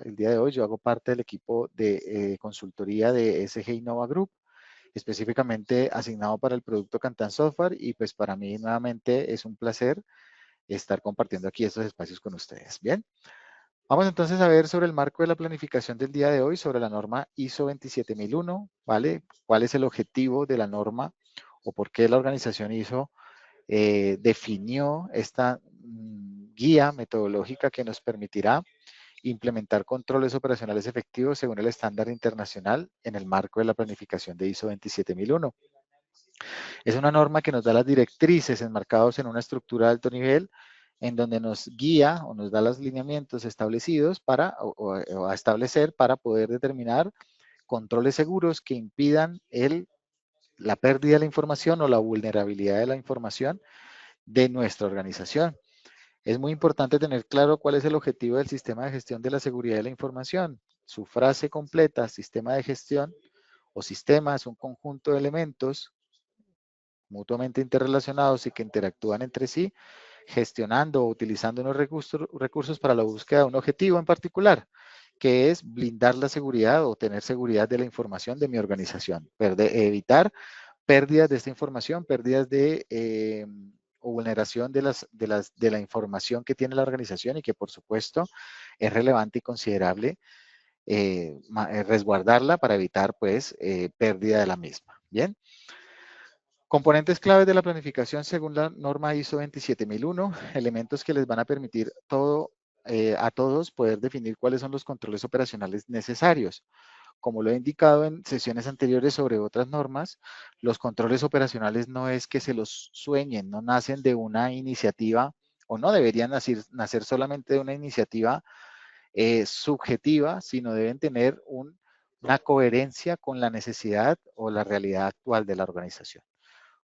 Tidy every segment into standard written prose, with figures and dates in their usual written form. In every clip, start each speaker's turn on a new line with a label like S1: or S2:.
S1: el día de hoy. Yo hago parte del equipo de consultoría de SG Innova Group, específicamente asignado para el producto Cantan Software, y pues para mí nuevamente es un placer estar compartiendo aquí estos espacios con ustedes. Bien, vamos entonces a ver sobre el marco de la planificación del día de hoy, sobre la norma ISO 27001, ¿vale? ¿Cuál es el objetivo de la norma o por qué la organización ISO definió esta guía metodológica que nos permitirá implementar controles operacionales efectivos según el estándar internacional en el marco de la planificación de ISO 27001? Es una norma que nos da las directrices enmarcados en una estructura de alto nivel en donde nos guía o nos da los lineamientos establecidos para o a establecer para poder determinar controles seguros que impidan la pérdida de la información o la vulnerabilidad de la información de nuestra organización. Es muy importante tener claro cuál es el objetivo del sistema de gestión de la seguridad de la información. Su frase completa, sistema de gestión o sistema, es un conjunto de elementos mutuamente interrelacionados y que interactúan entre sí, gestionando o utilizando unos recursos para la búsqueda de un objetivo en particular, que es blindar la seguridad o tener seguridad de la información de mi organización, evitar pérdidas de esta información, pérdidas o vulneración de la información que tiene la organización y que por supuesto es relevante y considerable resguardarla para evitar pues pérdida de la misma. Bien. Componentes claves de la planificación según la norma ISO 27001, elementos que les van a permitir a todos poder definir cuáles son los controles operacionales necesarios. Como lo he indicado en sesiones anteriores sobre otras normas, los controles operacionales no es que se los sueñen, no nacen de una iniciativa o no deberían nacer solamente de una iniciativa subjetiva, sino deben tener una coherencia con la necesidad o la realidad actual de la organización.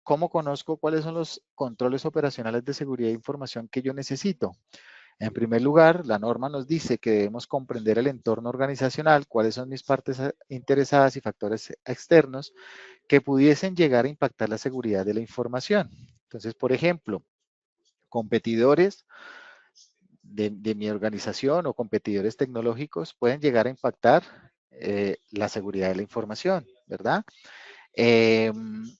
S1: ¿Cómo conozco cuáles son los controles operacionales de seguridad de información que yo necesito? En primer lugar, la norma nos dice que debemos comprender el entorno organizacional, cuáles son mis partes interesadas y factores externos que pudiesen llegar a impactar la seguridad de la información. Entonces, por ejemplo, competidores de mi organización o competidores tecnológicos pueden llegar a impactar la seguridad de la información, ¿verdad?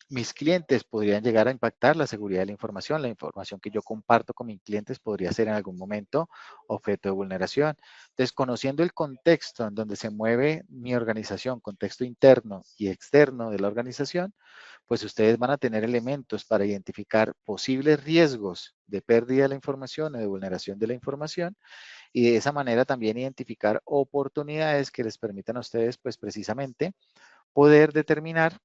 S1: Mis clientes podrían llegar a impactar la seguridad de la información que yo comparto con mis clientes podría ser en algún momento objeto de vulneración. Entonces, conociendo el contexto en donde se mueve mi organización, contexto interno y externo de la organización, pues ustedes van a tener elementos para identificar posibles riesgos de pérdida de la información o de vulneración de la información y de esa manera también identificar oportunidades que les permitan a ustedes, pues precisamente, poder determinar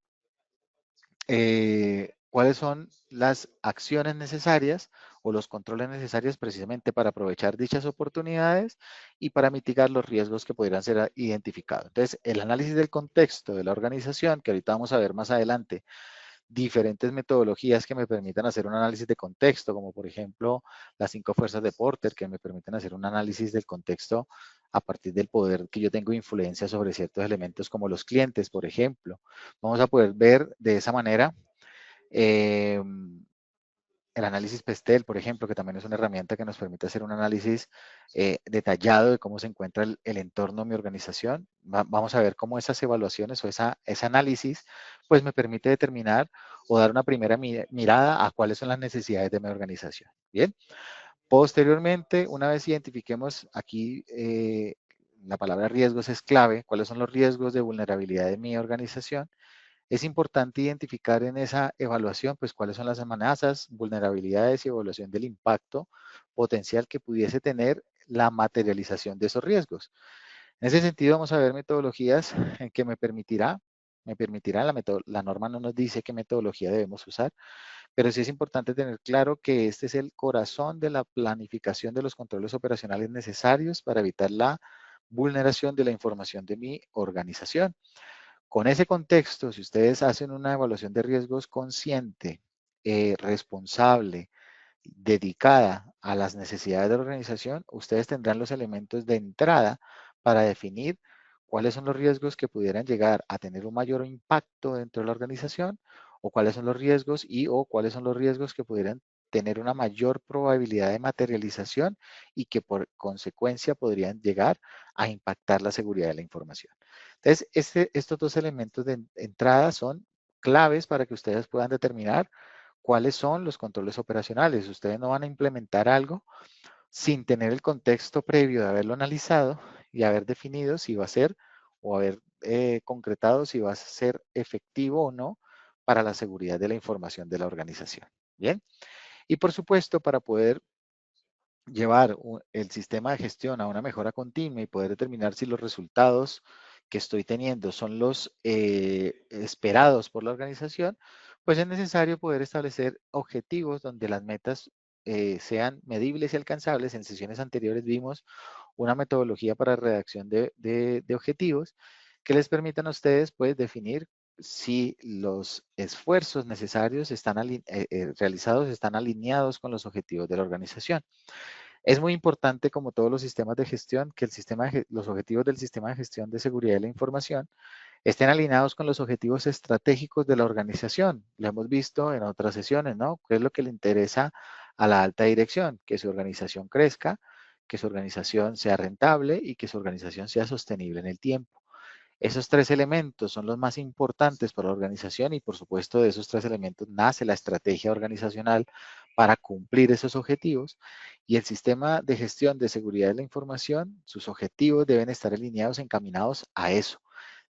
S1: cuáles son las acciones necesarias o los controles necesarios precisamente para aprovechar dichas oportunidades y para mitigar los riesgos que pudieran ser identificados. Entonces, el análisis del contexto de la organización, que ahorita vamos a ver más adelante, diferentes metodologías que me permitan hacer un análisis de contexto, como por ejemplo las 5 fuerzas de Porter, que me permiten hacer un análisis del contexto a partir del poder que yo tengo influencia sobre ciertos elementos como los clientes, por ejemplo. Vamos a poder ver de esa manera eh, el análisis PESTEL, por ejemplo, que también es una herramienta que nos permite hacer un análisis detallado de cómo se encuentra el entorno de mi organización. Vamos a ver cómo esas evaluaciones o ese análisis pues me permite determinar o dar una primera mirada a cuáles son las necesidades de mi organización. Bien. Posteriormente, una vez identifiquemos aquí, la palabra riesgos es clave, cuáles son los riesgos de vulnerabilidad de mi organización, es importante identificar en esa evaluación, pues, cuáles son las amenazas, vulnerabilidades y evaluación del impacto potencial que pudiese tener la materialización de esos riesgos. En ese sentido, vamos a ver metodologías que me permitirá la norma no nos dice qué metodología debemos usar, pero sí es importante tener claro que este es el corazón de la planificación de los controles operacionales necesarios para evitar la vulneración de la información de mi organización. Con ese contexto, si ustedes hacen una evaluación de riesgos consciente, responsable, dedicada a las necesidades de la organización, ustedes tendrán los elementos de entrada para definir cuáles son los riesgos que pudieran llegar a tener un mayor impacto dentro de la organización o cuáles son los riesgos que pudieran tener una mayor probabilidad de materialización y que por consecuencia podrían llegar a impactar la seguridad de la información. Entonces, estos dos elementos de entrada son claves para que ustedes puedan determinar cuáles son los controles operacionales. Ustedes no van a implementar algo sin tener el contexto previo de haberlo analizado y haber definido si va a ser o haber concretado si va a ser efectivo o no para la seguridad de la información de la organización. Bien, y por supuesto, para poder llevar el sistema de gestión a una mejora continua y poder determinar si los resultados que estoy teniendo son los esperados por la organización, pues es necesario poder establecer objetivos donde las metas sean medibles y alcanzables. En sesiones anteriores vimos una metodología para redacción de objetivos que les permitan a ustedes pues definir si los esfuerzos necesarios están realizados están alineados con los objetivos de la organización. Es muy importante, como todos los sistemas de gestión, que los objetivos del sistema de gestión de seguridad de la información estén alineados con los objetivos estratégicos de la organización. Lo hemos visto en otras sesiones, ¿no? ¿Qué es lo que le interesa a la alta dirección? Que su organización crezca, que su organización sea rentable y que su organización sea sostenible en el tiempo. Esos tres elementos son los más importantes para la organización y por supuesto de esos tres elementos nace la estrategia organizacional para cumplir esos objetivos y el sistema de gestión de seguridad de la información, sus objetivos deben estar alineados, encaminados a eso.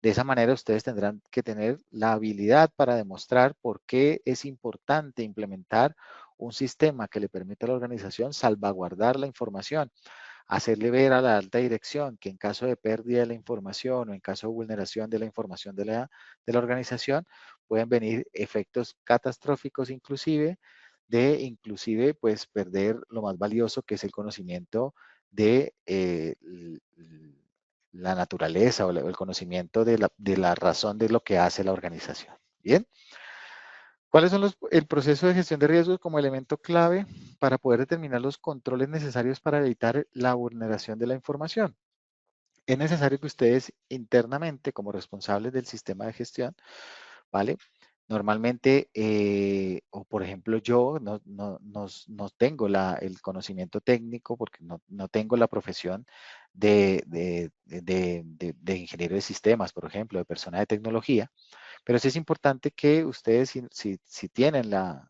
S1: De esa manera ustedes tendrán que tener la habilidad para demostrar por qué es importante implementar un sistema que le permita a la organización salvaguardar la información, hacerle ver a la alta dirección que en caso de pérdida de la información o en caso de vulneración de la información de la organización, pueden venir efectos catastróficos inclusive pues perder lo más valioso que es el conocimiento de la naturaleza o el conocimiento de la razón de lo que hace la organización. Bien. ¿Cuáles son el proceso de gestión de riesgos como elemento clave para poder determinar los controles necesarios para evitar la vulneración de la información? Es necesario que ustedes internamente, como responsables del sistema de gestión, ¿vale? Normalmente, o por ejemplo yo no tengo el conocimiento técnico porque no tengo la profesión de ingeniero de sistemas, por ejemplo, de persona de tecnología. Pero sí es importante que ustedes, si tienen la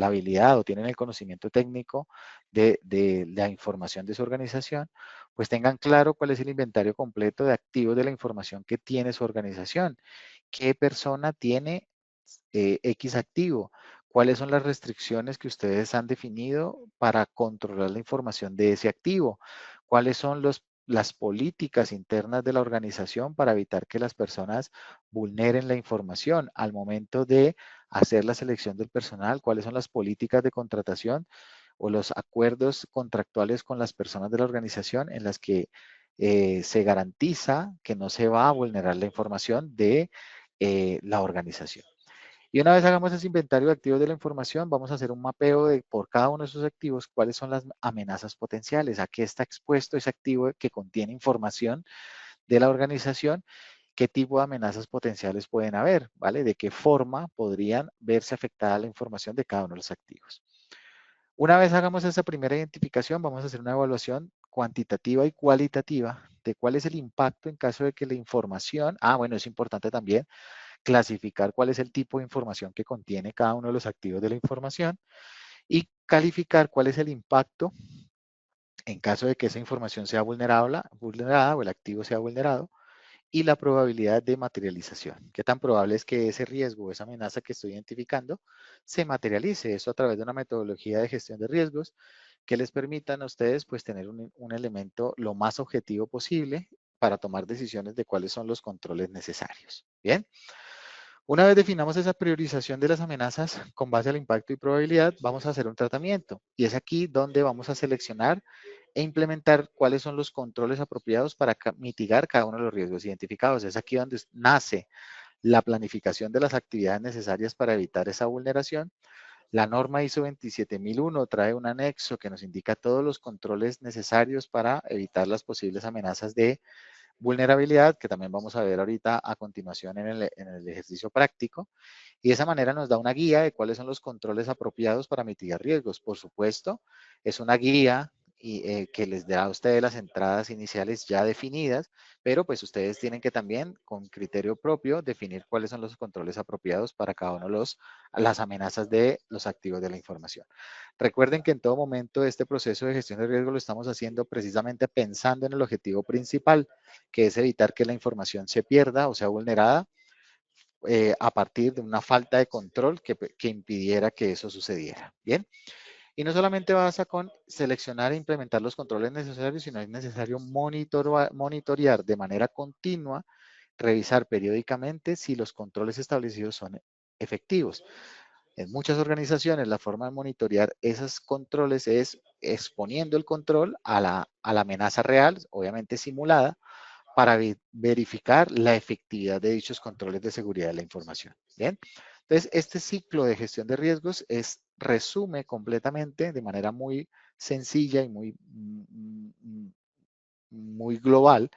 S1: habilidad o tienen el conocimiento técnico de la información de su organización, pues tengan claro cuál es el inventario completo de activos de la información que tiene su organización. ¿Qué persona tiene X activo? ¿Cuáles son las restricciones que ustedes han definido para controlar la información de ese activo? ¿Cuáles son las políticas internas de la organización para evitar que las personas vulneren la información al momento de hacer la selección del personal? ¿Cuáles son las políticas de contratación o los acuerdos contractuales con las personas de la organización en las que se garantiza que no se va a vulnerar la información de la organización? Y una vez hagamos ese inventario de activos de la información, vamos a hacer un mapeo por cada uno de esos activos, cuáles son las amenazas potenciales, a qué está expuesto ese activo que contiene información de la organización, qué tipo de amenazas potenciales pueden haber, ¿vale? De qué forma podrían verse afectada la información de cada uno de los activos. Una vez hagamos esa primera identificación, vamos a hacer una evaluación cuantitativa y cualitativa de cuál es el impacto en caso de que la información, bueno, es importante también clasificar cuál es el tipo de información que contiene cada uno de los activos de la información y calificar cuál es el impacto en caso de que esa información sea vulnerada o el activo sea vulnerado y la probabilidad de materialización. ¿Qué tan probable es que ese riesgo o esa amenaza que estoy identificando se materialice? Eso a través de una metodología de gestión de riesgos que les permitan a ustedes pues tener un elemento lo más objetivo posible para tomar decisiones de cuáles son los controles necesarios. Bien. Una vez definamos esa priorización de las amenazas con base al impacto y probabilidad, vamos a hacer un tratamiento. Y es aquí donde vamos a seleccionar e implementar cuáles son los controles apropiados para mitigar cada uno de los riesgos identificados. Es aquí donde nace la planificación de las actividades necesarias para evitar esa vulneración. La norma ISO 27001 trae un anexo que nos indica todos los controles necesarios para evitar las posibles amenazas de vulnerabilidad, que también vamos a ver ahorita a continuación en el ejercicio práctico. Y de esa manera nos da una guía de cuáles son los controles apropiados para mitigar riesgos. Por supuesto, es una guía que les da a ustedes las entradas iniciales ya definidas, pero pues ustedes tienen que también, con criterio propio, definir cuáles son los controles apropiados para cada uno de las amenazas de los activos de la información. Recuerden que en todo momento este proceso de gestión de riesgo lo estamos haciendo precisamente pensando en el objetivo principal, que es evitar que la información se pierda o sea vulnerada a partir de una falta de control que impidiera que eso sucediera. Bien. Y no solamente basta con seleccionar e implementar los controles necesarios, sino es necesario monitorear de manera continua, revisar periódicamente si los controles establecidos son efectivos. En muchas organizaciones la forma de monitorear esos controles es exponiendo el control a la amenaza real, obviamente simulada, para verificar la efectividad de dichos controles de seguridad de la información. Bien, entonces este ciclo de gestión de riesgos resume completamente de manera muy sencilla y muy global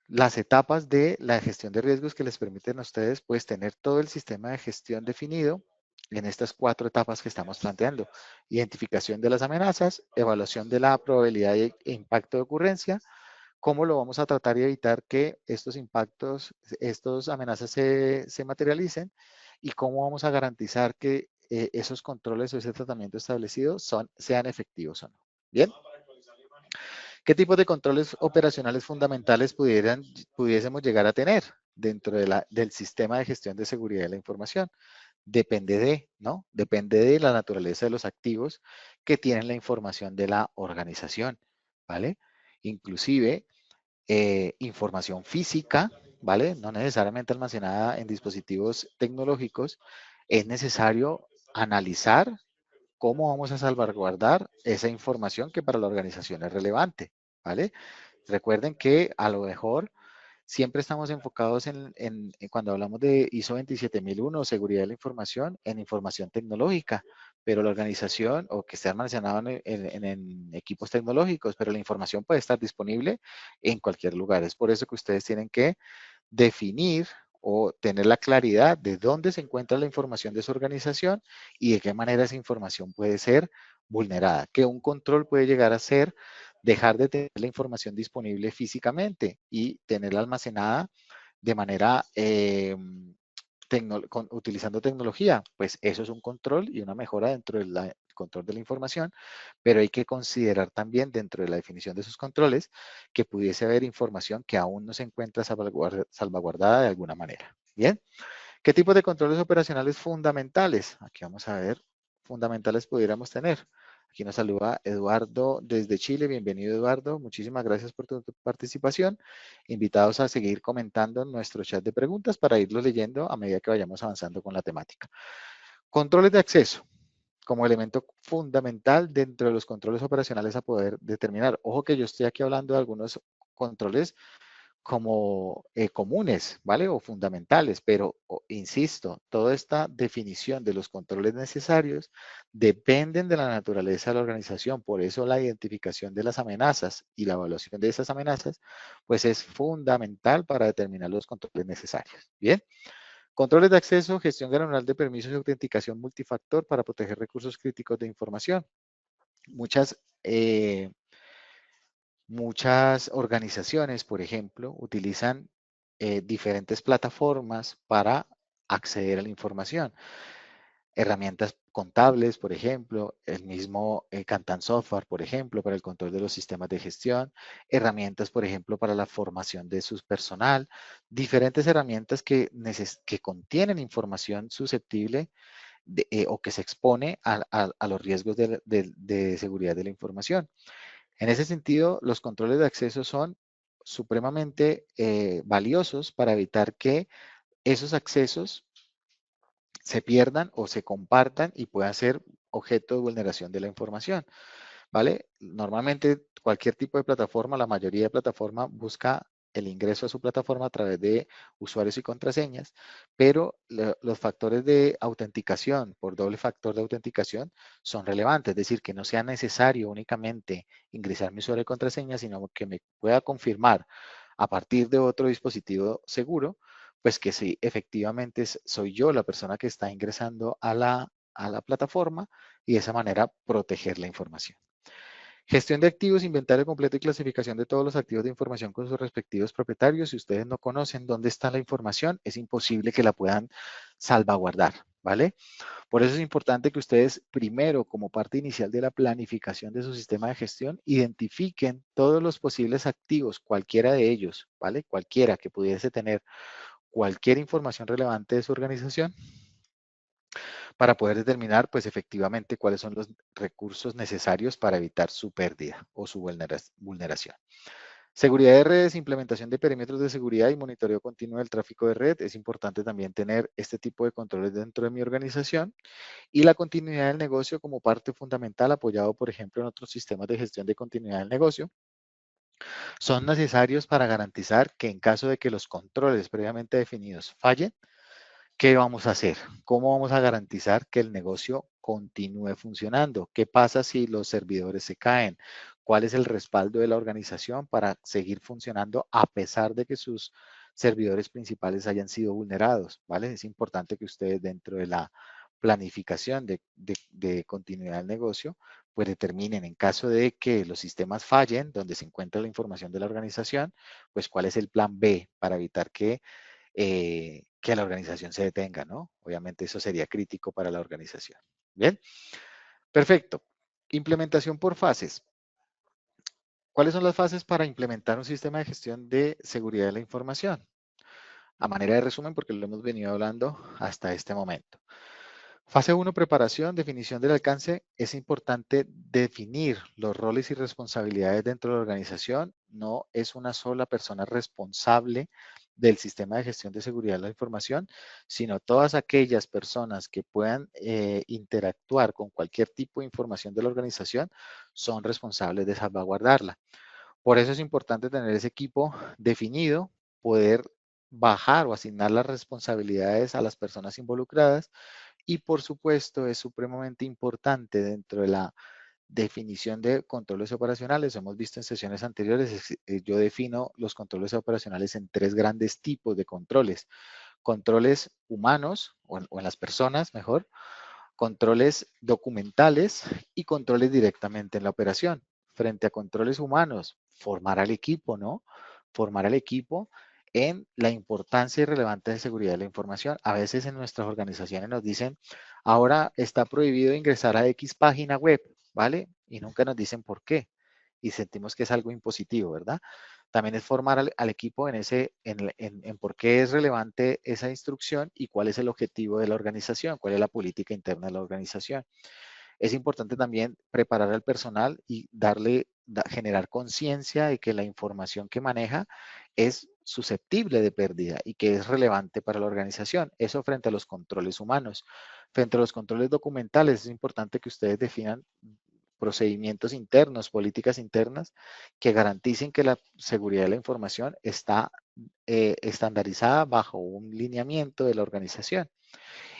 S1: las etapas de la gestión de riesgos que les permiten a ustedes pues tener todo el sistema de gestión definido en estas 4 etapas que estamos planteando. Identificación de las amenazas, evaluación de la probabilidad e impacto de ocurrencia, cómo lo vamos a tratar y evitar que estos impactos, estas amenazas se materialicen y cómo vamos a garantizar que esos controles o ese tratamiento establecido sean efectivos o no. Bien. ¿Qué tipos de controles operacionales fundamentales pudiésemos llegar a tener dentro del sistema de gestión de seguridad de la información? Depende de, ¿no? Depende de la naturaleza de los activos que tienen la información de la organización, ¿vale? Inclusive información física, ¿vale? No necesariamente almacenada en dispositivos tecnológicos, es necesario analizar cómo vamos a salvaguardar esa información que para la organización es relevante, ¿vale? Recuerden que a lo mejor siempre estamos enfocados cuando hablamos de ISO 27001, seguridad de la información tecnológica, pero la organización o que esté almacenado en equipos tecnológicos, pero la información puede estar disponible en cualquier lugar. Es por eso que ustedes tienen que definir o tener la claridad de dónde se encuentra la información de su organización y de qué manera esa información puede ser vulnerada. Que un control puede llegar a ser dejar de tener la información disponible físicamente y tenerla almacenada de manera utilizando tecnología. Pues eso es un control y una mejora dentro del control de la información, pero hay que considerar también dentro de la definición de esos controles que pudiese haber información que aún no se encuentra salvaguardada de alguna manera. Bien, ¿qué tipo de controles operacionales fundamentales? Aquí vamos a ver, fundamentales pudiéramos tener. Aquí nos saluda Eduardo desde Chile. Bienvenido, Eduardo. Muchísimas gracias por tu participación. Invitados a seguir comentando en nuestro chat de preguntas para irlos leyendo a medida que vayamos avanzando con la temática. Controles de acceso como elemento fundamental dentro de los controles operacionales a poder determinar. Ojo que yo estoy aquí hablando de algunos controles como comunes, ¿vale? O fundamentales, pero insisto, toda esta definición de los controles necesarios dependen de la naturaleza de la organización. Por eso la identificación de las amenazas y la evaluación de esas amenazas, pues es fundamental para determinar los controles necesarios. Bien. Controles de acceso, gestión granular de permisos y autenticación multifactor para proteger recursos críticos de información. Muchas organizaciones, por ejemplo, utilizan diferentes plataformas para acceder a la información. Herramientas contables, por ejemplo, el mismo Kantan Software, por ejemplo, para el control de los sistemas de gestión, herramientas, por ejemplo, para la formación de su personal, diferentes herramientas que contienen información susceptible o que se expone a los riesgos de seguridad de la información. En ese sentido, los controles de acceso son supremamente valiosos para evitar que esos accesos se pierdan o se compartan y puedan ser objeto de vulneración de la información, ¿vale? Normalmente cualquier tipo de plataforma, la mayoría de plataformas busca el ingreso a su plataforma a través de usuarios y contraseñas, pero los factores de autenticación por doble factor de autenticación son relevantes, es decir, que no sea necesario únicamente ingresar mi usuario y contraseña, sino que me pueda confirmar a partir de otro dispositivo seguro, pues que sí, efectivamente soy yo la persona que está ingresando a la plataforma y de esa manera proteger la información. Gestión de activos, inventario completo y clasificación de todos los activos de información con sus respectivos propietarios. Si ustedes no conocen dónde está la información, es imposible que la puedan salvaguardar, ¿vale? Por eso es importante que ustedes primero, como parte inicial de la planificación de su sistema de gestión, identifiquen todos los posibles activos, cualquiera de ellos, ¿vale? Cualquiera que pudiese tener cualquier información relevante de su organización para poder determinar, pues efectivamente, cuáles son los recursos necesarios para evitar su pérdida o su vulneración. Seguridad de redes, implementación de perímetros de seguridad y monitoreo continuo del tráfico de red. Es importante también tener este tipo de controles dentro de mi organización y la continuidad del negocio como parte fundamental, apoyado, por ejemplo, en otros sistemas de gestión de continuidad del negocio. Son necesarios para garantizar que en caso de que los controles previamente definidos fallen, ¿qué vamos a hacer? ¿Cómo vamos a garantizar que el negocio continúe funcionando? ¿Qué pasa si los servidores se caen? ¿Cuál es el respaldo de la organización para seguir funcionando a pesar de que sus servidores principales hayan sido vulnerados? ¿Vale? Es importante que ustedes dentro de la planificación de continuidad del negocio, pues determinen en caso de que los sistemas fallen, donde se encuentra la información de la organización, pues cuál es el plan B para evitar que la organización se detenga, ¿no? Obviamente eso sería crítico para la organización. Bien, perfecto. Implementación por fases. ¿Cuáles son las fases para implementar un sistema de gestión de seguridad de la información? A manera de resumen, porque lo hemos venido hablando hasta este momento. Fase 1, preparación, definición del alcance. Es importante definir los roles y responsabilidades dentro de la organización. No es una sola persona responsable del sistema de gestión de seguridad de la información, sino todas aquellas personas que puedan interactuar con cualquier tipo de información de la organización son responsables de salvaguardarla. Por eso es importante tener ese equipo definido, poder bajar o asignar las responsabilidades a las personas involucradas y por supuesto es supremamente importante dentro de la definición de controles operacionales. Hemos visto en sesiones anteriores, yo defino los controles operacionales en tres grandes tipos de controles. Controles humanos o en las personas, mejor, controles documentales y controles directamente en la operación. Frente a controles humanos, formar al equipo, ¿no? Formar al equipo en la importancia y relevancia de seguridad de la información. A veces en nuestras organizaciones nos dicen, ahora está prohibido ingresar a X página web, ¿vale? Y nunca nos dicen por qué. Y sentimos que es algo impositivo, ¿verdad? También es formar al equipo en por qué es relevante esa instrucción y cuál es el objetivo de la organización, cuál es la política interna de la organización. Es importante también preparar al personal y generar conciencia de que la información que maneja es susceptible de pérdida y que es relevante para la organización. Eso frente a los controles humanos. Frente a los controles documentales, es importante que ustedes definan procedimientos internos, políticas internas que garanticen que la seguridad de la información está estandarizada bajo un lineamiento de la organización.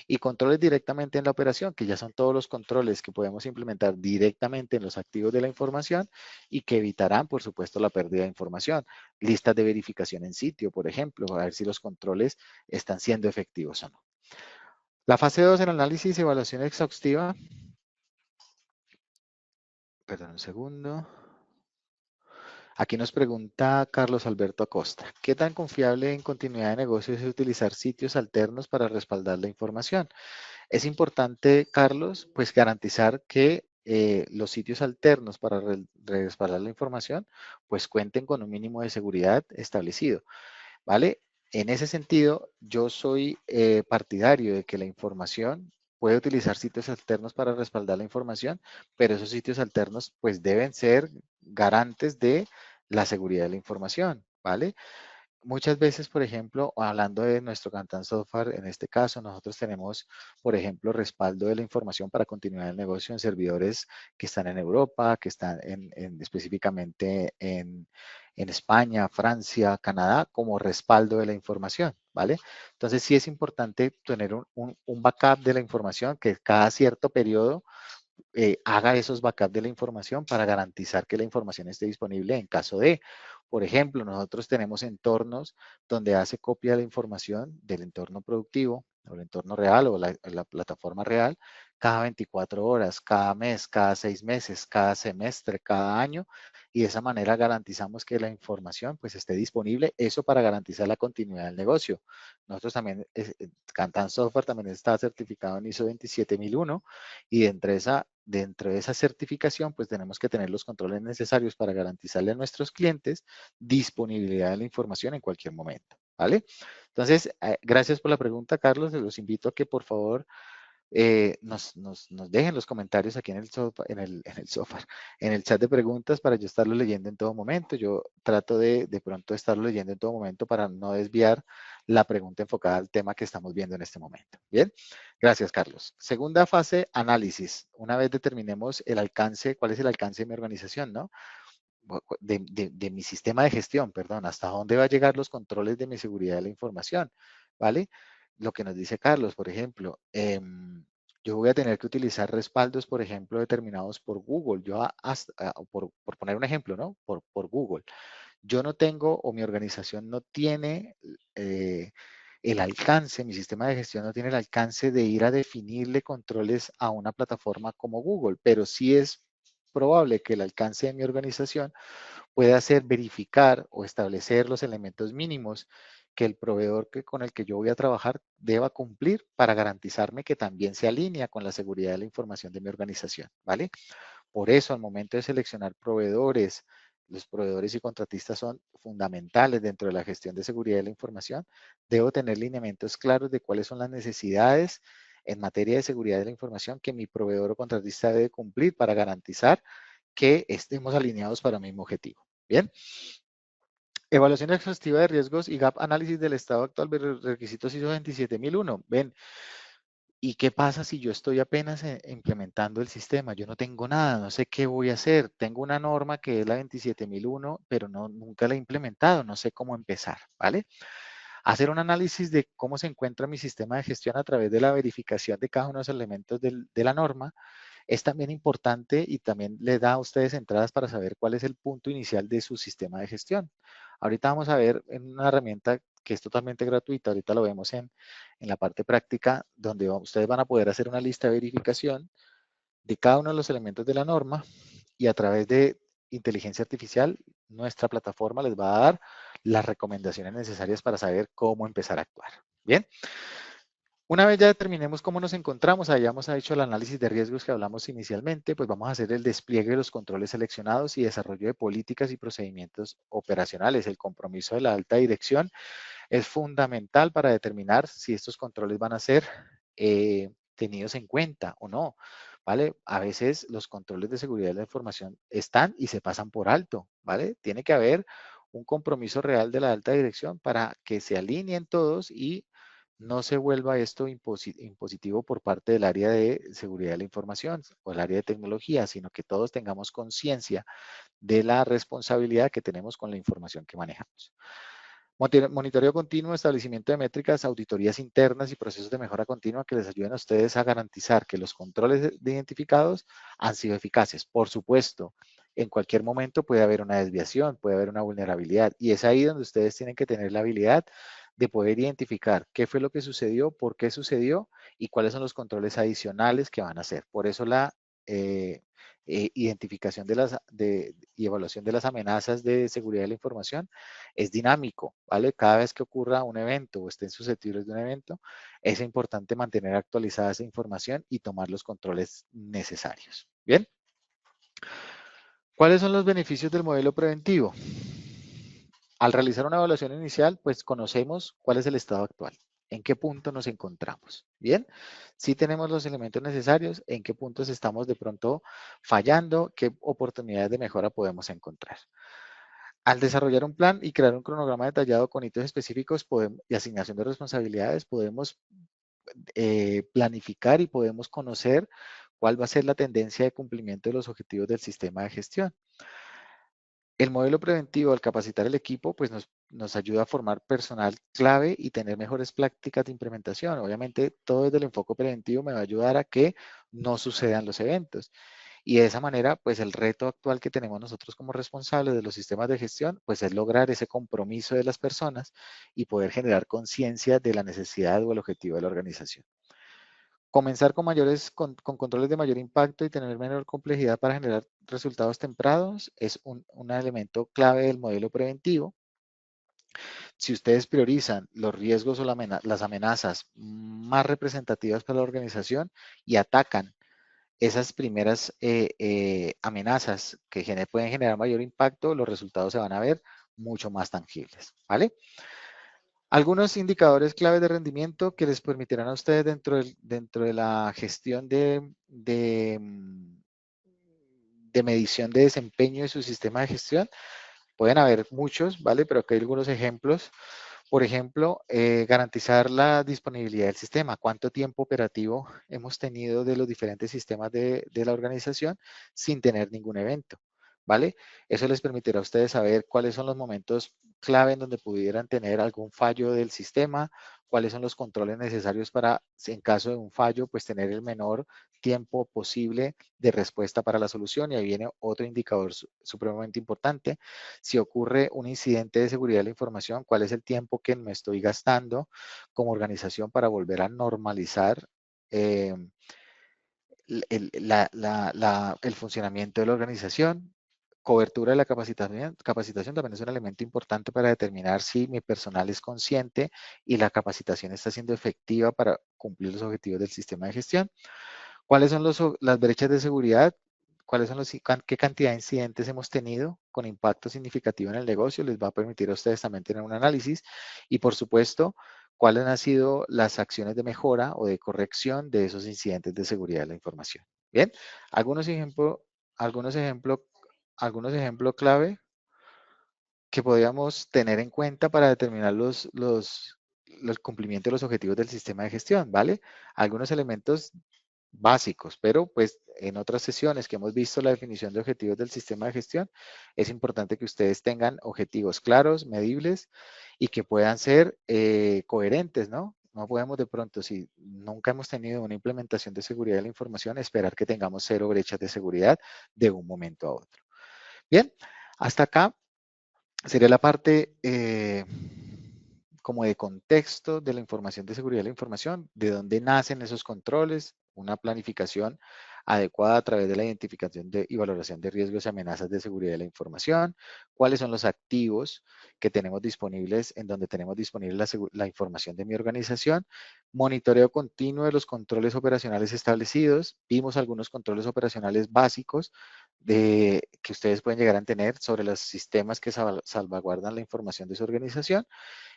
S1: Y controles directamente en la operación, que ya son todos los controles que podemos implementar directamente en los activos de la información y que evitarán, por supuesto, la pérdida de información. Listas de verificación en sitio, por ejemplo, a ver si los controles están siendo efectivos o no. La fase 2, el análisis y evaluación exhaustiva. Perdón un segundo. Aquí nos pregunta Carlos Alberto Acosta, ¿qué tan confiable en continuidad de negocios es utilizar sitios alternos para respaldar la información? Es importante, Carlos, pues garantizar que los sitios alternos para respaldar la información, pues cuenten con un mínimo de seguridad establecido, ¿vale? En ese sentido, yo soy partidario de que la información puede utilizar sitios alternos para respaldar la información, pero esos sitios alternos pues deben ser garantes de la seguridad de la información, ¿vale? Muchas veces, por ejemplo, hablando de nuestro Cantan Software, en este caso, nosotros tenemos, por ejemplo, respaldo de la información para continuar el negocio en servidores que están en Europa, que están específicamente en España, Francia, Canadá, como respaldo de la información, ¿vale? Entonces, sí es importante tener un backup de la información que cada cierto periodo haga esos backups de la información para garantizar que la información esté disponible en caso de, por ejemplo, nosotros tenemos entornos donde hace copia de la información del entorno productivo o el entorno real o la plataforma real cada 24 horas, cada mes, cada 6 meses, cada semestre, cada año, y de esa manera garantizamos que la información pues esté disponible, eso para garantizar la continuidad del negocio. Nosotros también, Cantan Software también está certificado en ISO 27001 y dentro de esa certificación, pues tenemos que tener los controles necesarios para garantizarle a nuestros clientes disponibilidad de la información en cualquier momento, ¿vale? Entonces, gracias por la pregunta, Carlos. Los invito a que por favor nos dejen los comentarios aquí en el, en el software, en el chat de preguntas para yo estarlo leyendo en todo momento. Yo trato de pronto estarlo leyendo en todo momento para no desviar la pregunta enfocada al tema que estamos viendo en este momento. Bien, gracias, Carlos. Segunda fase, análisis. Una vez determinemos el alcance, cuál es el alcance de mi organización, ¿no? De mi sistema de gestión, perdón, hasta dónde va a llegar los controles de mi seguridad de la información, ¿vale? Lo que nos dice Carlos, por ejemplo, yo voy a tener que utilizar respaldos, por ejemplo, determinados por Google. Por poner un ejemplo, ¿no? Por Google. Yo no tengo o mi organización no tiene el alcance, mi sistema de gestión no tiene el alcance de ir a definirle controles a una plataforma como Google, pero sí es probable que el alcance de mi organización puede hacer verificar o establecer los elementos mínimos que el proveedor con el que yo voy a trabajar deba cumplir para garantizarme que también se alinea con la seguridad de la información de mi organización, ¿vale? Por eso, al momento de seleccionar proveedores, los proveedores y contratistas son fundamentales dentro de la gestión de seguridad de la información. Debo tener lineamientos claros de cuáles son las necesidades en materia de seguridad de la información que mi proveedor o contratista debe cumplir para garantizar que estemos alineados para el mismo objetivo. Bien. Evaluación exhaustiva de riesgos y gap análisis del estado actual de requisitos ISO 27001. Ven, ¿y qué pasa si yo estoy apenas implementando el sistema? Yo no tengo nada, no sé qué voy a hacer. Tengo una norma que es la 27001, pero nunca la he implementado, no sé cómo empezar, ¿vale? Hacer un análisis de cómo se encuentra mi sistema de gestión a través de la verificación de cada uno de los elementos de la norma es también importante y también le da a ustedes entradas para saber cuál es el punto inicial de su sistema de gestión. Ahorita vamos a ver en una herramienta que es totalmente gratuita, ahorita lo vemos en la parte práctica, donde ustedes van a poder hacer una lista de verificación de cada uno de los elementos de la norma y a través de inteligencia artificial, nuestra plataforma les va a dar las recomendaciones necesarias para saber cómo empezar a actuar. Bien. Una vez ya determinemos cómo nos encontramos, hayamos hecho el análisis de riesgos que hablamos inicialmente, pues vamos a hacer el despliegue de los controles seleccionados y desarrollo de políticas y procedimientos operacionales. El compromiso de la alta dirección es fundamental para determinar si estos controles van a ser tenidos en cuenta o no, ¿vale? A veces los controles de seguridad de la información están y se pasan por alto, ¿vale? Tiene que haber un compromiso real de la alta dirección para que se alineen todos y no se vuelva esto impositivo por parte del área de seguridad de la información o el área de tecnología, sino que todos tengamos conciencia de la responsabilidad que tenemos con la información que manejamos. Monitoreo continuo, establecimiento de métricas, auditorías internas y procesos de mejora continua que les ayuden a ustedes a garantizar que los controles identificados han sido eficaces. Por supuesto, en cualquier momento puede haber una desviación, puede haber una vulnerabilidad y es ahí donde ustedes tienen que tener la habilidad de poder identificar qué fue lo que sucedió, por qué sucedió y cuáles son los controles adicionales que van a hacer. Por eso la eh, identificación y evaluación de las amenazas de seguridad de la información es dinámico, ¿vale? Cada vez que ocurra un evento o estén susceptibles de un evento, es importante mantener actualizada esa información y tomar los controles necesarios. Bien. ¿Cuáles son los beneficios del modelo preventivo? Al realizar una evaluación inicial, pues conocemos cuál es el estado actual, en qué punto nos encontramos. Bien, si tenemos los elementos necesarios, en qué puntos estamos de pronto fallando, qué oportunidades de mejora podemos encontrar. Al desarrollar un plan y crear un cronograma detallado con hitos específicos y asignación de responsabilidades, podemos planificar y podemos conocer cuál va a ser la tendencia de cumplimiento de los objetivos del sistema de gestión. El modelo preventivo, al capacitar el equipo, pues nos ayuda a formar personal clave y tener mejores prácticas de implementación. Obviamente, todo desde el enfoque preventivo me va a ayudar a que no sucedan los eventos. Y de esa manera, pues el reto actual que tenemos nosotros como responsables de los sistemas de gestión, pues es lograr ese compromiso de las personas y poder generar conciencia de la necesidad o el objetivo de la organización. Comenzar con controles de mayor impacto y tener menor complejidad para generar resultados tempranos es un elemento clave del modelo preventivo. Si ustedes priorizan los riesgos o las amenazas más representativas para la organización y atacan esas primeras amenazas que pueden generar mayor impacto, los resultados se van a ver mucho más tangibles, ¿vale? Algunos indicadores claves de rendimiento que les permitirán a ustedes dentro de la gestión de medición de desempeño de su sistema de gestión. Pueden haber muchos, ¿vale? Pero aquí hay algunos ejemplos. Por ejemplo, garantizar la disponibilidad del sistema. ¿Cuánto tiempo operativo hemos tenido de los diferentes sistemas de la organización sin tener ningún evento? ¿Vale? Eso les permitirá a ustedes saber cuáles son los momentos clave en donde pudieran tener algún fallo del sistema, cuáles son los controles necesarios para, en caso de un fallo, pues tener el menor tiempo posible de respuesta para la solución. Y ahí viene otro indicador supremamente importante. Si ocurre un incidente de seguridad de la información, ¿cuál es el tiempo que me estoy gastando como organización para volver a normalizar el funcionamiento de la organización? Cobertura de la capacitación también es un elemento importante para determinar si mi personal es consciente y la capacitación está siendo efectiva para cumplir los objetivos del sistema de gestión. ¿Cuáles son las brechas de seguridad? ¿Cuáles son qué cantidad de incidentes hemos tenido con impacto significativo en el negocio? Les va a permitir a ustedes también tener un análisis. Y por supuesto, ¿cuáles han sido las acciones de mejora o de corrección de esos incidentes de seguridad de la información? Bien, algunos ejemplos, algunos ejemplos, algunos ejemplos clave que podríamos tener en cuenta para determinar el cumplimiento de los objetivos del sistema de gestión, ¿vale? Algunos elementos básicos, pero pues en otras sesiones que hemos visto la definición de objetivos del sistema de gestión, es importante que ustedes tengan objetivos claros, medibles y que puedan ser coherentes, ¿no? No podemos de pronto, si nunca hemos tenido una implementación de seguridad de la información, esperar que tengamos cero brechas de seguridad de un momento a otro. Bien, hasta acá sería la parte como de contexto de la información de seguridad de la información, de dónde nacen esos controles, una planificación adecuada a través de la identificación y valoración de riesgos y amenazas de seguridad de la información, cuáles son los activos que tenemos disponibles, en donde tenemos disponible la información de mi organización, monitoreo continuo de los controles operacionales establecidos, vimos algunos controles operacionales básicos que ustedes pueden llegar a tener sobre los sistemas que salvaguardan la información de su organización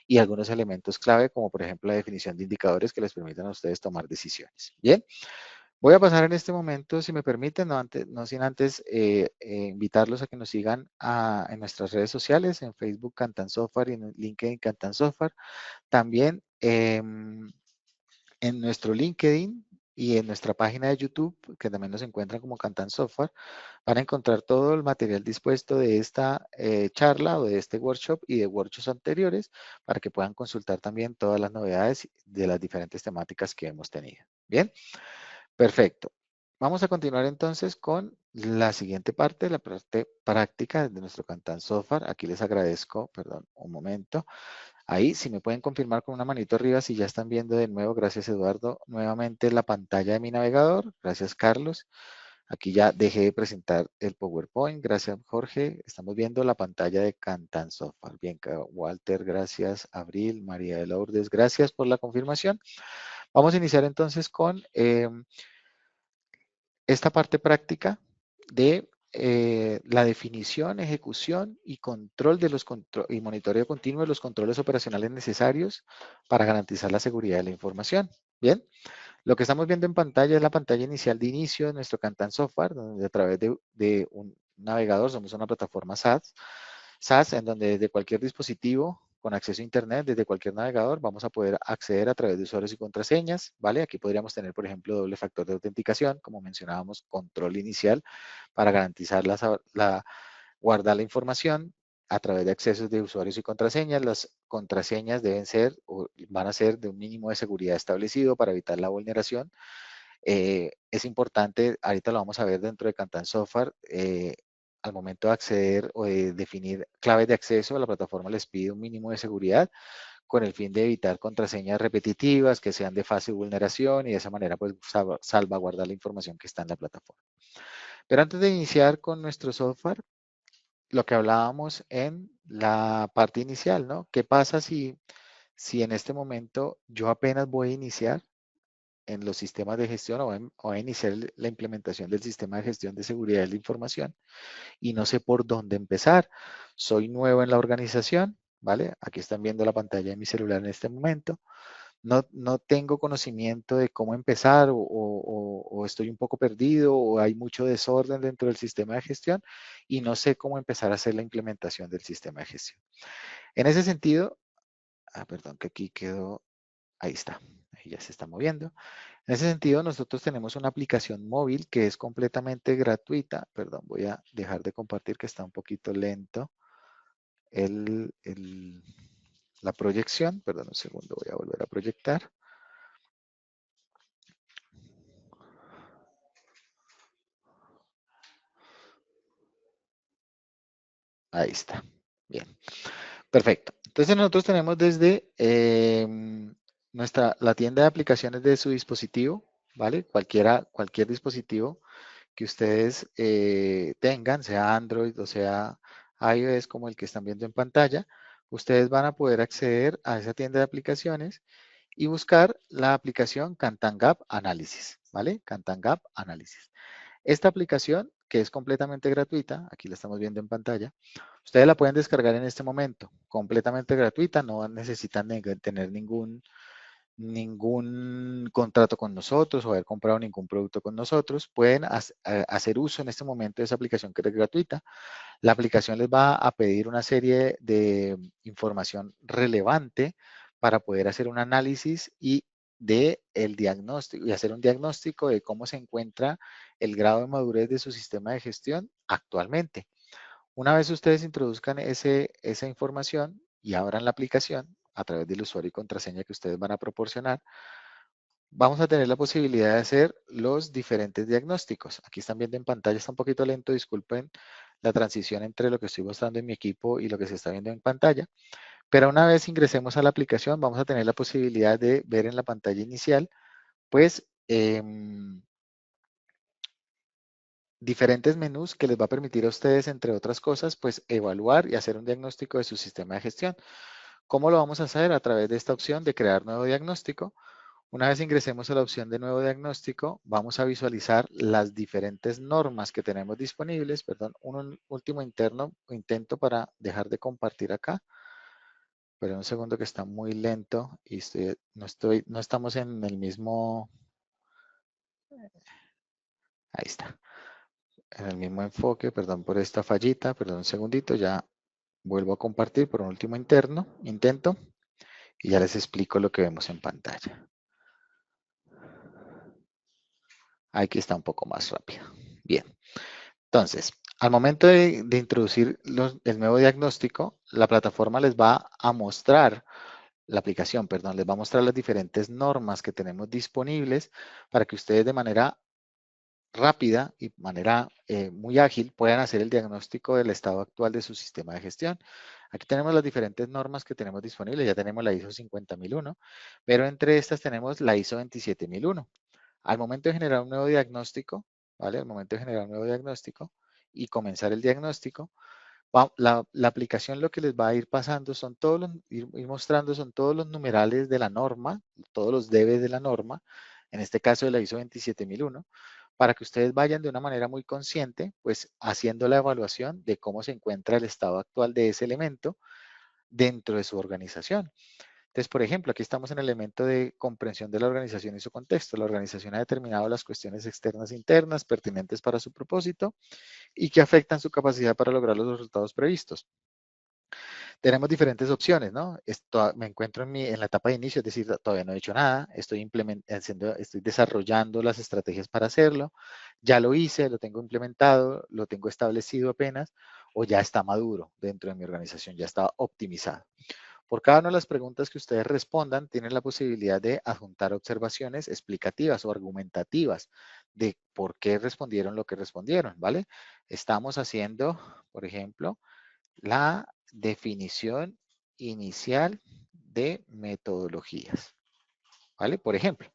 S1: y algunos elementos clave, como por ejemplo la definición de indicadores que les permitan a ustedes tomar decisiones. Bien, voy a pasar en este momento, si me permiten, no sin antes invitarlos a que nos sigan en nuestras redes sociales, en Facebook Cantan Software y en LinkedIn Cantan Software. También en nuestro LinkedIn y en nuestra página de YouTube, que también nos encuentran como Cantan Software, van a encontrar todo el material dispuesto de esta charla o de este workshop y de workshops anteriores para que puedan consultar también todas las novedades de las diferentes temáticas que hemos tenido. Bien, perfecto. Vamos a continuar entonces con la siguiente parte, la parte práctica de nuestro Cantan Software. Aquí les agradezco, perdón, un momento. Ahí, si me pueden confirmar con una manito arriba, si ya están viendo de nuevo, gracias Eduardo, nuevamente la pantalla de mi navegador. Gracias Carlos. Aquí ya dejé de presentar el PowerPoint. Gracias Jorge. Estamos viendo la pantalla de Cantan Software. Bien, Walter, gracias. Abril, María de Lourdes, gracias por la confirmación. Vamos a iniciar entonces con esta parte práctica de la definición, ejecución y control de y monitoreo continuo de los controles operacionales necesarios para garantizar la seguridad de la información. Bien, lo que estamos viendo en pantalla es la pantalla inicial de inicio de nuestro Cantan Software, donde a través de un navegador, somos una plataforma SaaS, en donde desde cualquier dispositivo con acceso a Internet, desde cualquier navegador, vamos a poder acceder a través de usuarios y contraseñas, ¿vale? Aquí podríamos tener, por ejemplo, doble factor de autenticación, como mencionábamos, control inicial para garantizar guardar la información a través de accesos de usuarios y contraseñas. Las contraseñas deben ser o van a ser de un mínimo de seguridad establecido para evitar la vulneración. Es importante, ahorita lo vamos a ver dentro de Kantan Software, al momento de acceder o de definir claves de acceso, la plataforma les pide un mínimo de seguridad con el fin de evitar contraseñas repetitivas que sean de fácil vulneración y de esa manera pues salvaguardar la información que está en la plataforma. Pero antes de iniciar con nuestro software, lo que hablábamos en la parte inicial, ¿no? ¿Qué pasa si en este momento yo apenas voy a iniciar en los sistemas de gestión o a iniciar la implementación del sistema de gestión de seguridad de la información y no sé por dónde empezar? Soy nuevo en la organización, ¿vale? Aquí están viendo la pantalla de mi celular en este momento. No tengo conocimiento de cómo empezar o estoy un poco perdido o hay mucho desorden dentro del sistema de gestión y no sé cómo empezar a hacer la implementación del sistema de gestión. En ese sentido, perdón, que aquí quedó, ahí está, ahí ya se está moviendo. En ese sentido, nosotros tenemos una aplicación móvil que es completamente gratuita. Perdón, voy a dejar de compartir que está un poquito lento la proyección. Perdón, un segundo, voy a volver a proyectar. Ahí está. Bien, perfecto. Entonces nosotros tenemos desde la tienda de aplicaciones de su dispositivo, ¿vale? Cualquier dispositivo que ustedes tengan, sea Android o sea iOS como el que están viendo en pantalla, ustedes van a poder acceder a esa tienda de aplicaciones y buscar la aplicación Kantangap Analysis, ¿vale? Kantangap Analysis. Esta aplicación, que es completamente gratuita, aquí la estamos viendo en pantalla, ustedes la pueden descargar en este momento, completamente gratuita, no necesitan tener ningún contrato con nosotros o haber comprado ningún producto con nosotros. Pueden hacer uso en este momento de esa aplicación que es gratuita. La aplicación les va a pedir una serie de información relevante para poder hacer un análisis de el diagnóstico y hacer un diagnóstico de cómo se encuentra el grado de madurez de su sistema de gestión actualmente. Una vez ustedes introduzcan esa información y abran la aplicación a través del usuario y contraseña que ustedes van a proporcionar, vamos a tener la posibilidad de hacer los diferentes diagnósticos. Aquí están viendo en pantalla, está un poquito lento, disculpen la transición entre lo que estoy mostrando en mi equipo y lo que se está viendo en pantalla. Pero una vez ingresemos a la aplicación, vamos a tener la posibilidad de ver en la pantalla inicial, pues, diferentes menús que les va a permitir a ustedes, entre otras cosas, pues evaluar y hacer un diagnóstico de su sistema de gestión. ¿Cómo lo vamos a hacer? A través de esta opción de crear nuevo diagnóstico. Una vez ingresemos a la opción de nuevo diagnóstico, vamos a visualizar las diferentes normas que tenemos disponibles. Perdón, un último intento para dejar de compartir acá. Pero un segundo que está muy lento y no estamos en el mismo, ahí está, en el mismo enfoque. Perdón por esta fallita, perdón un segundito, ya vuelvo a compartir por un último intento y ya les explico lo que vemos en pantalla. Aquí está un poco más rápido. Bien, entonces, al momento de introducir el nuevo diagnóstico, la plataforma les va a mostrar, la aplicación, perdón, les va a mostrar las diferentes normas que tenemos disponibles para que ustedes de manera rápida y manera muy ágil puedan hacer el diagnóstico del estado actual de su sistema de gestión. Aquí tenemos las diferentes normas que tenemos disponibles. Ya tenemos la ISO 50001, pero entre estas tenemos la ISO 27001. Al momento de generar un nuevo diagnóstico, ¿vale? Al momento de generar un nuevo diagnóstico y comenzar el diagnóstico, la aplicación lo que les va a ir pasando son ir mostrando son todos los numerales de la norma, todos los debes de la norma, en este caso de la ISO 27001, para que ustedes vayan de una manera muy consciente, pues haciendo la evaluación de cómo se encuentra el estado actual de ese elemento dentro de su organización. Entonces, por ejemplo, aquí estamos en el elemento de comprensión de la organización y su contexto. La organización ha determinado las cuestiones externas e internas pertinentes para su propósito y que afectan su capacidad para lograr los resultados previstos. Tenemos diferentes opciones, ¿no? Me encuentro en la etapa de inicio, es decir, todavía no he hecho nada, estoy desarrollando las estrategias para hacerlo, ya lo hice, lo tengo implementado, lo tengo establecido apenas, o ya está maduro dentro de mi organización, ya está optimizado. Por cada una de las preguntas que ustedes respondan, tienen la posibilidad de adjuntar observaciones explicativas o argumentativas de por qué respondieron lo que respondieron, ¿vale? Estamos haciendo, por ejemplo, la definición inicial de metodologías, ¿vale? Por ejemplo.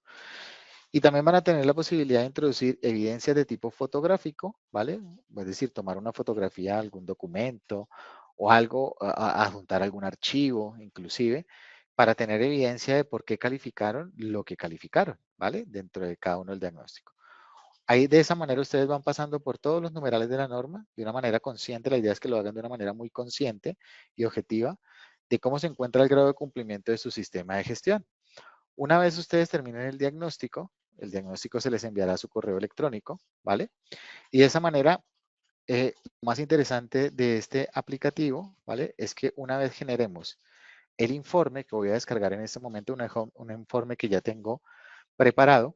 S1: Y también van a tener la posibilidad de introducir evidencias de tipo fotográfico, ¿vale? Es decir, tomar una fotografía de algún documento o algo, adjuntar algún archivo, inclusive, para tener evidencia de por qué calificaron lo que calificaron, ¿vale? Dentro de cada uno del diagnóstico. Ahí de esa manera ustedes van pasando por todos los numerales de la norma de una manera consciente. La idea es que lo hagan de una manera muy consciente y objetiva de cómo se encuentra el grado de cumplimiento de su sistema de gestión. Una vez ustedes terminen el diagnóstico se les enviará a su correo electrónico, ¿vale? Y de esa manera, lo más interesante de este aplicativo, ¿vale? Es que una vez generemos el informe que voy a descargar en este momento, un informe que ya tengo preparado,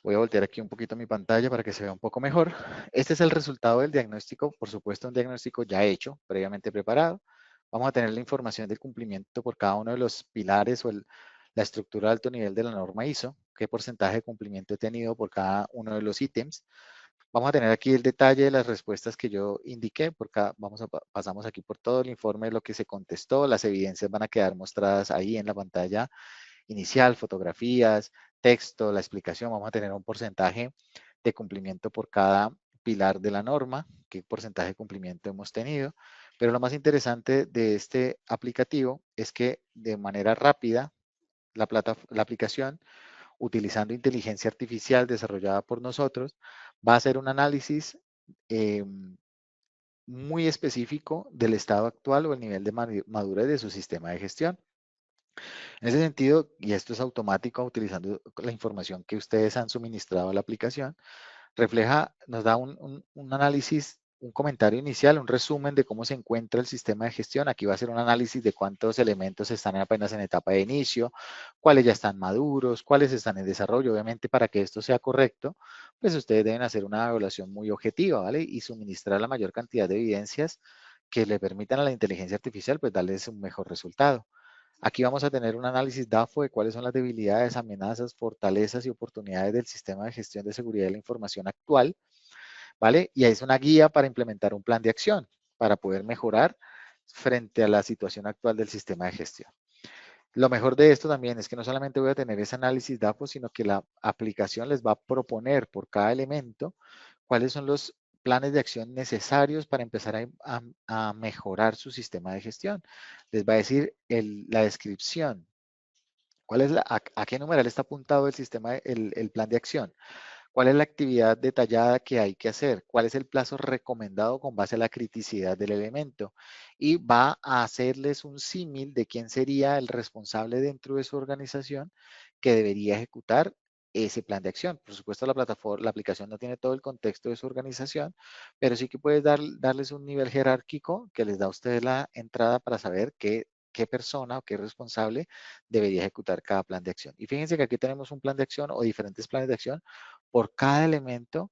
S1: voy a voltear aquí un poquito mi pantalla para que se vea un poco mejor. Este es el resultado del diagnóstico, por supuesto un diagnóstico ya hecho, previamente preparado. Vamos a tener la información del cumplimiento por cada uno de los pilares o la estructura de alto nivel de la norma ISO, qué porcentaje de cumplimiento he tenido por cada uno de los ítems. Vamos a tener aquí el detalle de las respuestas que yo indiqué, pasamos aquí por todo el informe de lo que se contestó, las evidencias van a quedar mostradas ahí en la pantalla inicial, fotografías, texto, la explicación, vamos a tener un porcentaje de cumplimiento por cada pilar de la norma, qué porcentaje de cumplimiento hemos tenido, pero lo más interesante de este aplicativo es que de manera rápida la aplicación, utilizando inteligencia artificial desarrollada por nosotros, va a hacer un análisis muy específico del estado actual o el nivel de madurez de su sistema de gestión. En ese sentido, y esto es automático utilizando la información que ustedes han suministrado a la aplicación, nos da un análisis, un comentario inicial, un resumen de cómo se encuentra el sistema de gestión. Aquí va a ser un análisis de cuántos elementos están apenas en etapa de inicio, cuáles ya están maduros, cuáles están en desarrollo. Obviamente, para que esto sea correcto, pues ustedes deben hacer una evaluación muy objetiva, ¿vale? Y suministrar la mayor cantidad de evidencias que le permitan a la inteligencia artificial, pues darles un mejor resultado. Aquí vamos a tener un análisis DAFO de cuáles son las debilidades, amenazas, fortalezas y oportunidades del sistema de gestión de seguridad de la información actual, ¿vale? Y ahí es una guía para implementar un plan de acción para poder mejorar frente a la situación actual del sistema de gestión. Lo mejor de esto también es que no solamente voy a tener ese análisis DAFO, sino que la aplicación les va a proponer por cada elemento cuáles son los planes de acción necesarios para empezar a mejorar su sistema de gestión. Les va a decir la descripción. ¿A qué numeral está apuntado el sistema, el plan de acción? ¿Cuál es la actividad detallada que hay que hacer? ¿Cuál es el plazo recomendado con base a la criticidad del elemento? Y va a hacerles un símil de quién sería el responsable dentro de su organización que debería ejecutar ese plan de acción. Por supuesto, la aplicación no tiene todo el contexto de su organización, pero sí que puedes darles un nivel jerárquico que les da a ustedes la entrada para saber qué persona o qué responsable debería ejecutar cada plan de acción. Y fíjense que aquí tenemos un plan de acción o diferentes planes de acción por cada elemento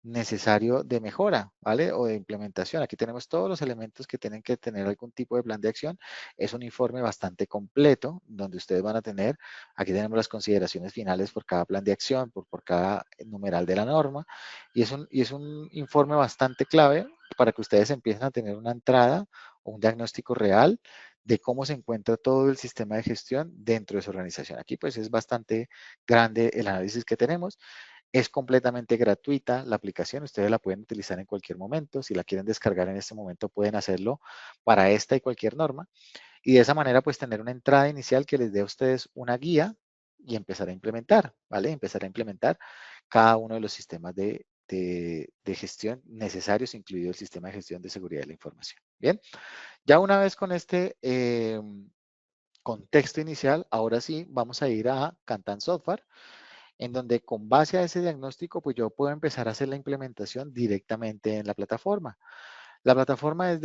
S1: necesario de mejora, ¿vale? O de implementación. Aquí tenemos todos los elementos que tienen que tener algún tipo de plan de acción. Es un informe bastante completo donde ustedes van a tener, aquí tenemos las consideraciones finales por cada plan de acción, por cada numeral de la norma. Y es un informe bastante clave para que ustedes empiecen a tener una entrada o un diagnóstico real de cómo se encuentra todo el sistema de gestión dentro de su organización. Aquí pues es bastante grande el análisis que tenemos. Es completamente gratuita la aplicación, ustedes la pueden utilizar en cualquier momento. Si la quieren descargar en este momento, pueden hacerlo para esta y cualquier norma. Y de esa manera, pues tener una entrada inicial que les dé a ustedes una guía y empezar a implementar, ¿vale? Empezar a implementar cada uno de los sistemas de gestión necesarios, incluido el sistema de gestión de seguridad de la información. Bien, ya una vez con este contexto inicial, ahora sí vamos a ir a Kantan Software, en donde con base a ese diagnóstico, pues yo puedo empezar a hacer la implementación directamente en la plataforma. La plataforma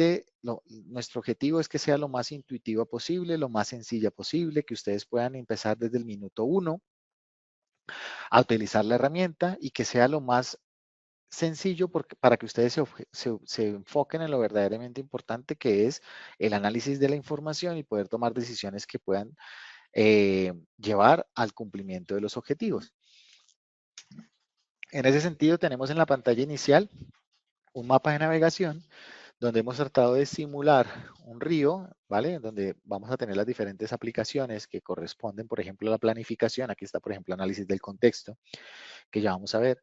S1: nuestro objetivo es que sea lo más intuitiva posible, lo más sencilla posible, que ustedes puedan empezar desde el minuto 1 a utilizar la herramienta y que sea lo más sencillo para que ustedes se enfoquen en lo verdaderamente importante que es el análisis de la información y poder tomar decisiones que puedan llevar al cumplimiento de los objetivos. En ese sentido, tenemos en la pantalla inicial un mapa de navegación donde hemos tratado de simular un río, ¿vale? Donde vamos a tener las diferentes aplicaciones que corresponden, por ejemplo, a la planificación. Aquí está, por ejemplo, análisis del contexto, que ya vamos a ver.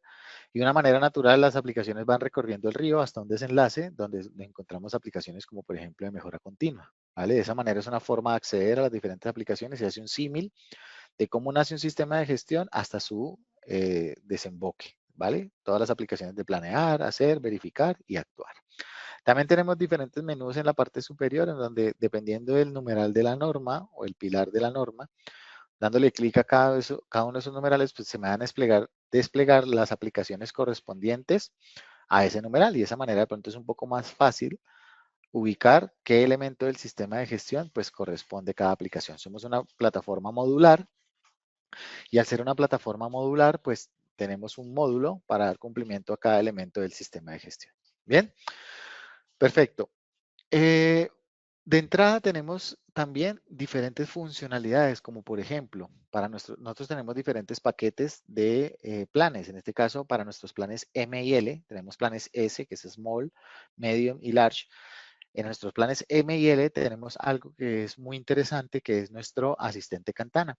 S1: Y de una manera natural, las aplicaciones van recorriendo el río hasta un desenlace donde encontramos aplicaciones como, por ejemplo, de mejora continua, ¿vale? De esa manera es una forma de acceder a las diferentes aplicaciones y hace un símil de cómo nace un sistema de gestión hasta su desemboque, ¿vale? Todas las aplicaciones de planear, hacer, verificar y actuar. También tenemos diferentes menús en la parte superior en donde, dependiendo del numeral de la norma o el pilar de la norma, dándole clic a cada uno de esos numerales, pues se me van a desplegar las aplicaciones correspondientes a ese numeral y de esa manera de pronto es un poco más fácil ubicar qué elemento del sistema de gestión pues corresponde a cada aplicación. Somos una plataforma modular y al ser una plataforma modular pues tenemos un módulo para dar cumplimiento a cada elemento del sistema de gestión. Bien, perfecto. Eh, de entrada tenemos también diferentes funcionalidades, como por ejemplo, nosotros tenemos diferentes paquetes de planes. En este caso, para nuestros planes M y L, tenemos planes S, que es Small, Medium y Large. En nuestros planes M y L tenemos algo que es muy interesante, que es nuestro asistente Cantana.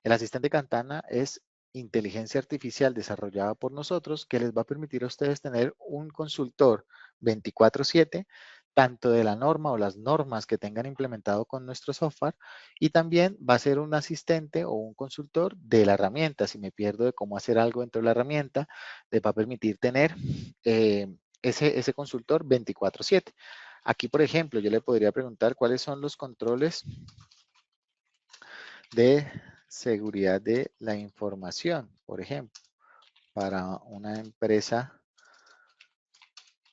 S1: El asistente Cantana es inteligencia artificial desarrollada por nosotros que les va a permitir a ustedes tener un consultor 24/7, tanto de la norma o las normas que tengan implementado con nuestro software, y también va a ser un asistente o un consultor de la herramienta. Si me pierdo de cómo hacer algo dentro de la herramienta, les va a permitir tener eh, ese consultor 24/7. Aquí, por ejemplo, yo le podría preguntar cuáles son los controles de seguridad de la información, por ejemplo, para una empresa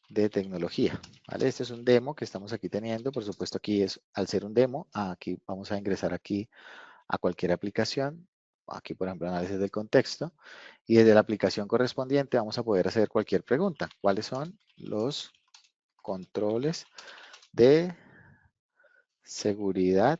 S1: de tecnología. ¿Vale? Este es un demo que estamos aquí teniendo. Por supuesto, aquí es, al ser un demo, aquí vamos a ingresar aquí a cualquier aplicación. Aquí, por ejemplo, análisis del contexto. Y desde la aplicación correspondiente vamos a poder hacer cualquier pregunta. ¿Cuáles son los controles de seguridad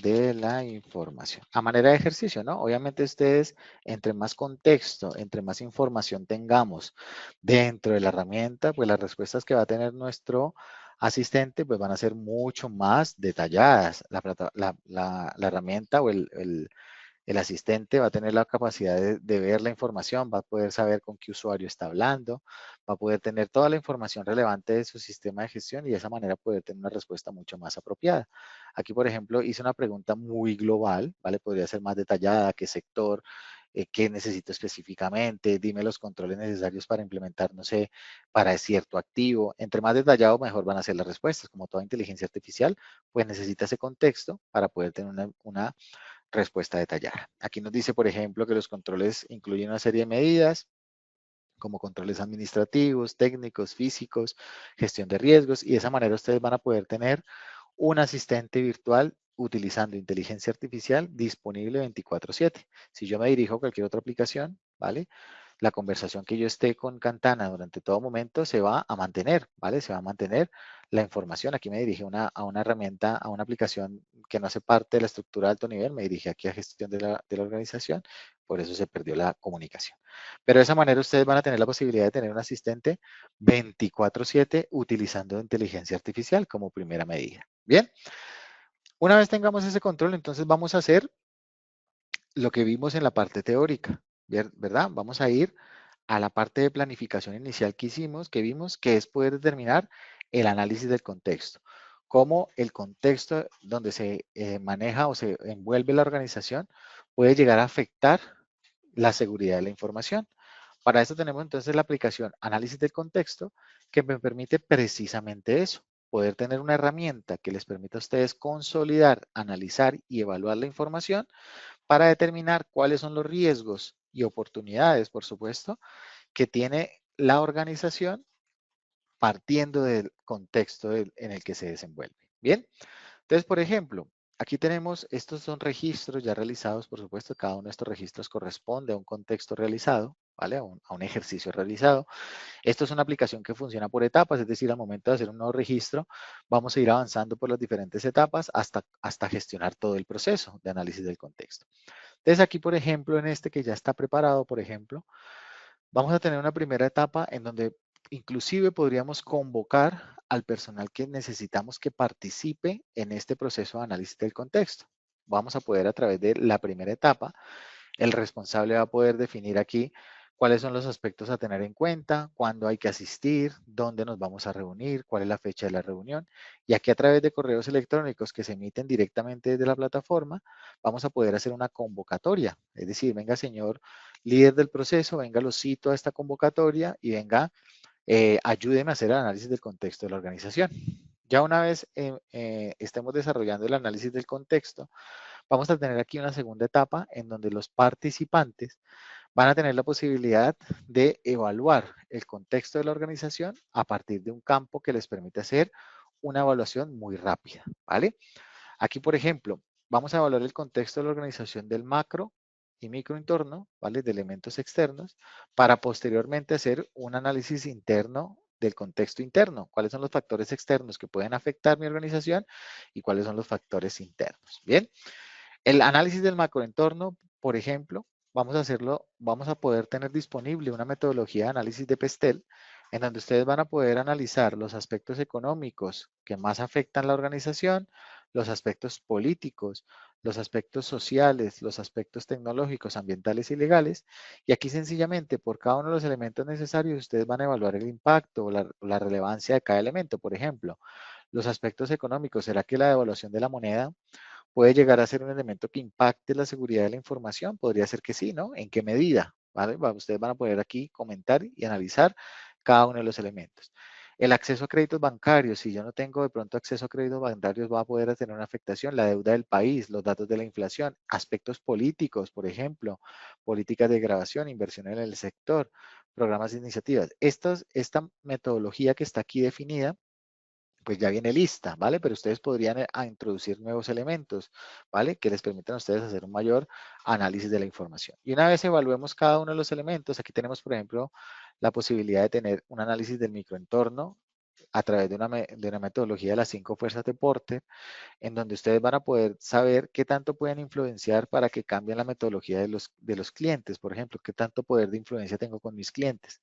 S1: de la información? A manera de ejercicio, ¿no? Obviamente ustedes, entre más contexto, entre más información tengamos dentro de la herramienta, pues las respuestas que va a tener nuestro asistente, pues van a ser mucho más detalladas. La herramienta o el asistente va a tener la capacidad de ver la información, va a poder saber con qué usuario está hablando, va a poder tener toda la información relevante de su sistema de gestión y de esa manera poder tener una respuesta mucho más apropiada. Aquí, por ejemplo, hice una pregunta muy global, ¿vale? Podría ser más detallada, qué sector, qué necesito específicamente, dime los controles necesarios para implementar, no sé, para cierto activo. Entre más detallado, mejor van a ser las respuestas. Como toda inteligencia artificial, pues necesita ese contexto para poder tener una respuesta detallada. Aquí nos dice, por ejemplo, que los controles incluyen una serie de medidas, como controles administrativos, técnicos, físicos, gestión de riesgos, y de esa manera ustedes van a poder tener un asistente virtual utilizando inteligencia artificial disponible 24/7. Si yo me dirijo a cualquier otra aplicación, ¿vale? La conversación que yo esté con Cantana durante todo momento se va a mantener, ¿vale? Se va a mantener la información. Aquí me dirige a una herramienta, a una aplicación que no hace parte de la estructura de alto nivel, me dirige aquí a gestión de la organización, por eso se perdió la comunicación. Pero de esa manera ustedes van a tener la posibilidad de tener un asistente 24/7 utilizando inteligencia artificial como primera medida. Bien, una vez tengamos ese control, entonces vamos a hacer lo que vimos en la parte teórica, ¿verdad? Vamos a ir a la parte de planificación inicial que hicimos, que vimos, que es poder determinar el análisis del contexto. Cómo el contexto donde se maneja o se envuelve la organización puede llegar a afectar la seguridad de la información. Para eso tenemos entonces la aplicación análisis del contexto que me permite precisamente eso, poder tener una herramienta que les permita a ustedes consolidar, analizar y evaluar la información para determinar cuáles son los riesgos y oportunidades, por supuesto, que tiene la organización partiendo del contexto en el que se desenvuelve. Bien, entonces, por ejemplo, aquí tenemos, estos son registros ya realizados, por supuesto, cada uno de estos registros corresponde a un contexto realizado. ¿vale? A un ejercicio realizado. Esto es una aplicación que funciona por etapas, es decir, al momento de hacer un nuevo registro, vamos a ir avanzando por las diferentes etapas hasta gestionar todo el proceso de análisis del contexto. Entonces aquí, por ejemplo, en este que ya está preparado, por ejemplo, vamos a tener una primera etapa en donde inclusive podríamos convocar al personal que necesitamos que participe en este proceso de análisis del contexto. Vamos a poder a través de la primera etapa el responsable va a poder definir aquí cuáles son los aspectos a tener en cuenta, cuándo hay que asistir, dónde nos vamos a reunir, cuál es la fecha de la reunión. Y aquí a través de correos electrónicos que se emiten directamente desde la plataforma, vamos a poder hacer una convocatoria. Es decir, venga señor líder del proceso, venga lo cito a esta convocatoria y venga, ayúdeme a hacer el análisis del contexto de la organización. Ya una vez estemos desarrollando el análisis del contexto, vamos a tener aquí una segunda etapa en donde los participantes van a tener la posibilidad de evaluar el contexto de la organización a partir de un campo que les permite hacer una evaluación muy rápida, ¿vale? Aquí, por ejemplo, vamos a evaluar el contexto de la organización del macro y microentorno, ¿vale? De elementos externos, para posteriormente hacer un análisis interno del contexto interno. ¿Cuáles son los factores externos que pueden afectar mi organización y cuáles son los factores internos? Bien. El análisis del macroentorno, por ejemplo, vamos a poder tener disponible una metodología de análisis de Pestel, en donde ustedes van a poder analizar los aspectos económicos que más afectan la organización, los aspectos políticos, los aspectos sociales, los aspectos tecnológicos, ambientales y legales. Y aquí sencillamente, por cada uno de los elementos necesarios, ustedes van a evaluar el impacto o la relevancia de cada elemento. Por ejemplo, los aspectos económicos, ¿será que la devaluación de la moneda puede llegar a ser un elemento que impacte la seguridad de la información? Podría ser que sí, ¿no? ¿En qué medida? ¿Vale? Ustedes van a poder aquí comentar y analizar cada uno de los elementos. El acceso a créditos bancarios, si yo no tengo de pronto acceso a créditos bancarios, va a poder tener una afectación, la deuda del país, los datos de la inflación, aspectos políticos, por ejemplo, políticas de grabación, inversión en el sector, programas e iniciativas. Esta metodología que está aquí definida pues ya viene lista, ¿vale? Pero ustedes podrían introducir nuevos elementos, ¿vale? Que les permitan a ustedes hacer un mayor análisis de la información. Y una vez evaluemos cada uno de los elementos, aquí tenemos, por ejemplo, la posibilidad de tener un análisis del microentorno a través de una metodología de las 5 fuerzas de Porter, en donde ustedes van a poder saber qué tanto pueden influenciar para que cambien la metodología de los clientes, por ejemplo, qué tanto poder de influencia tengo con mis clientes.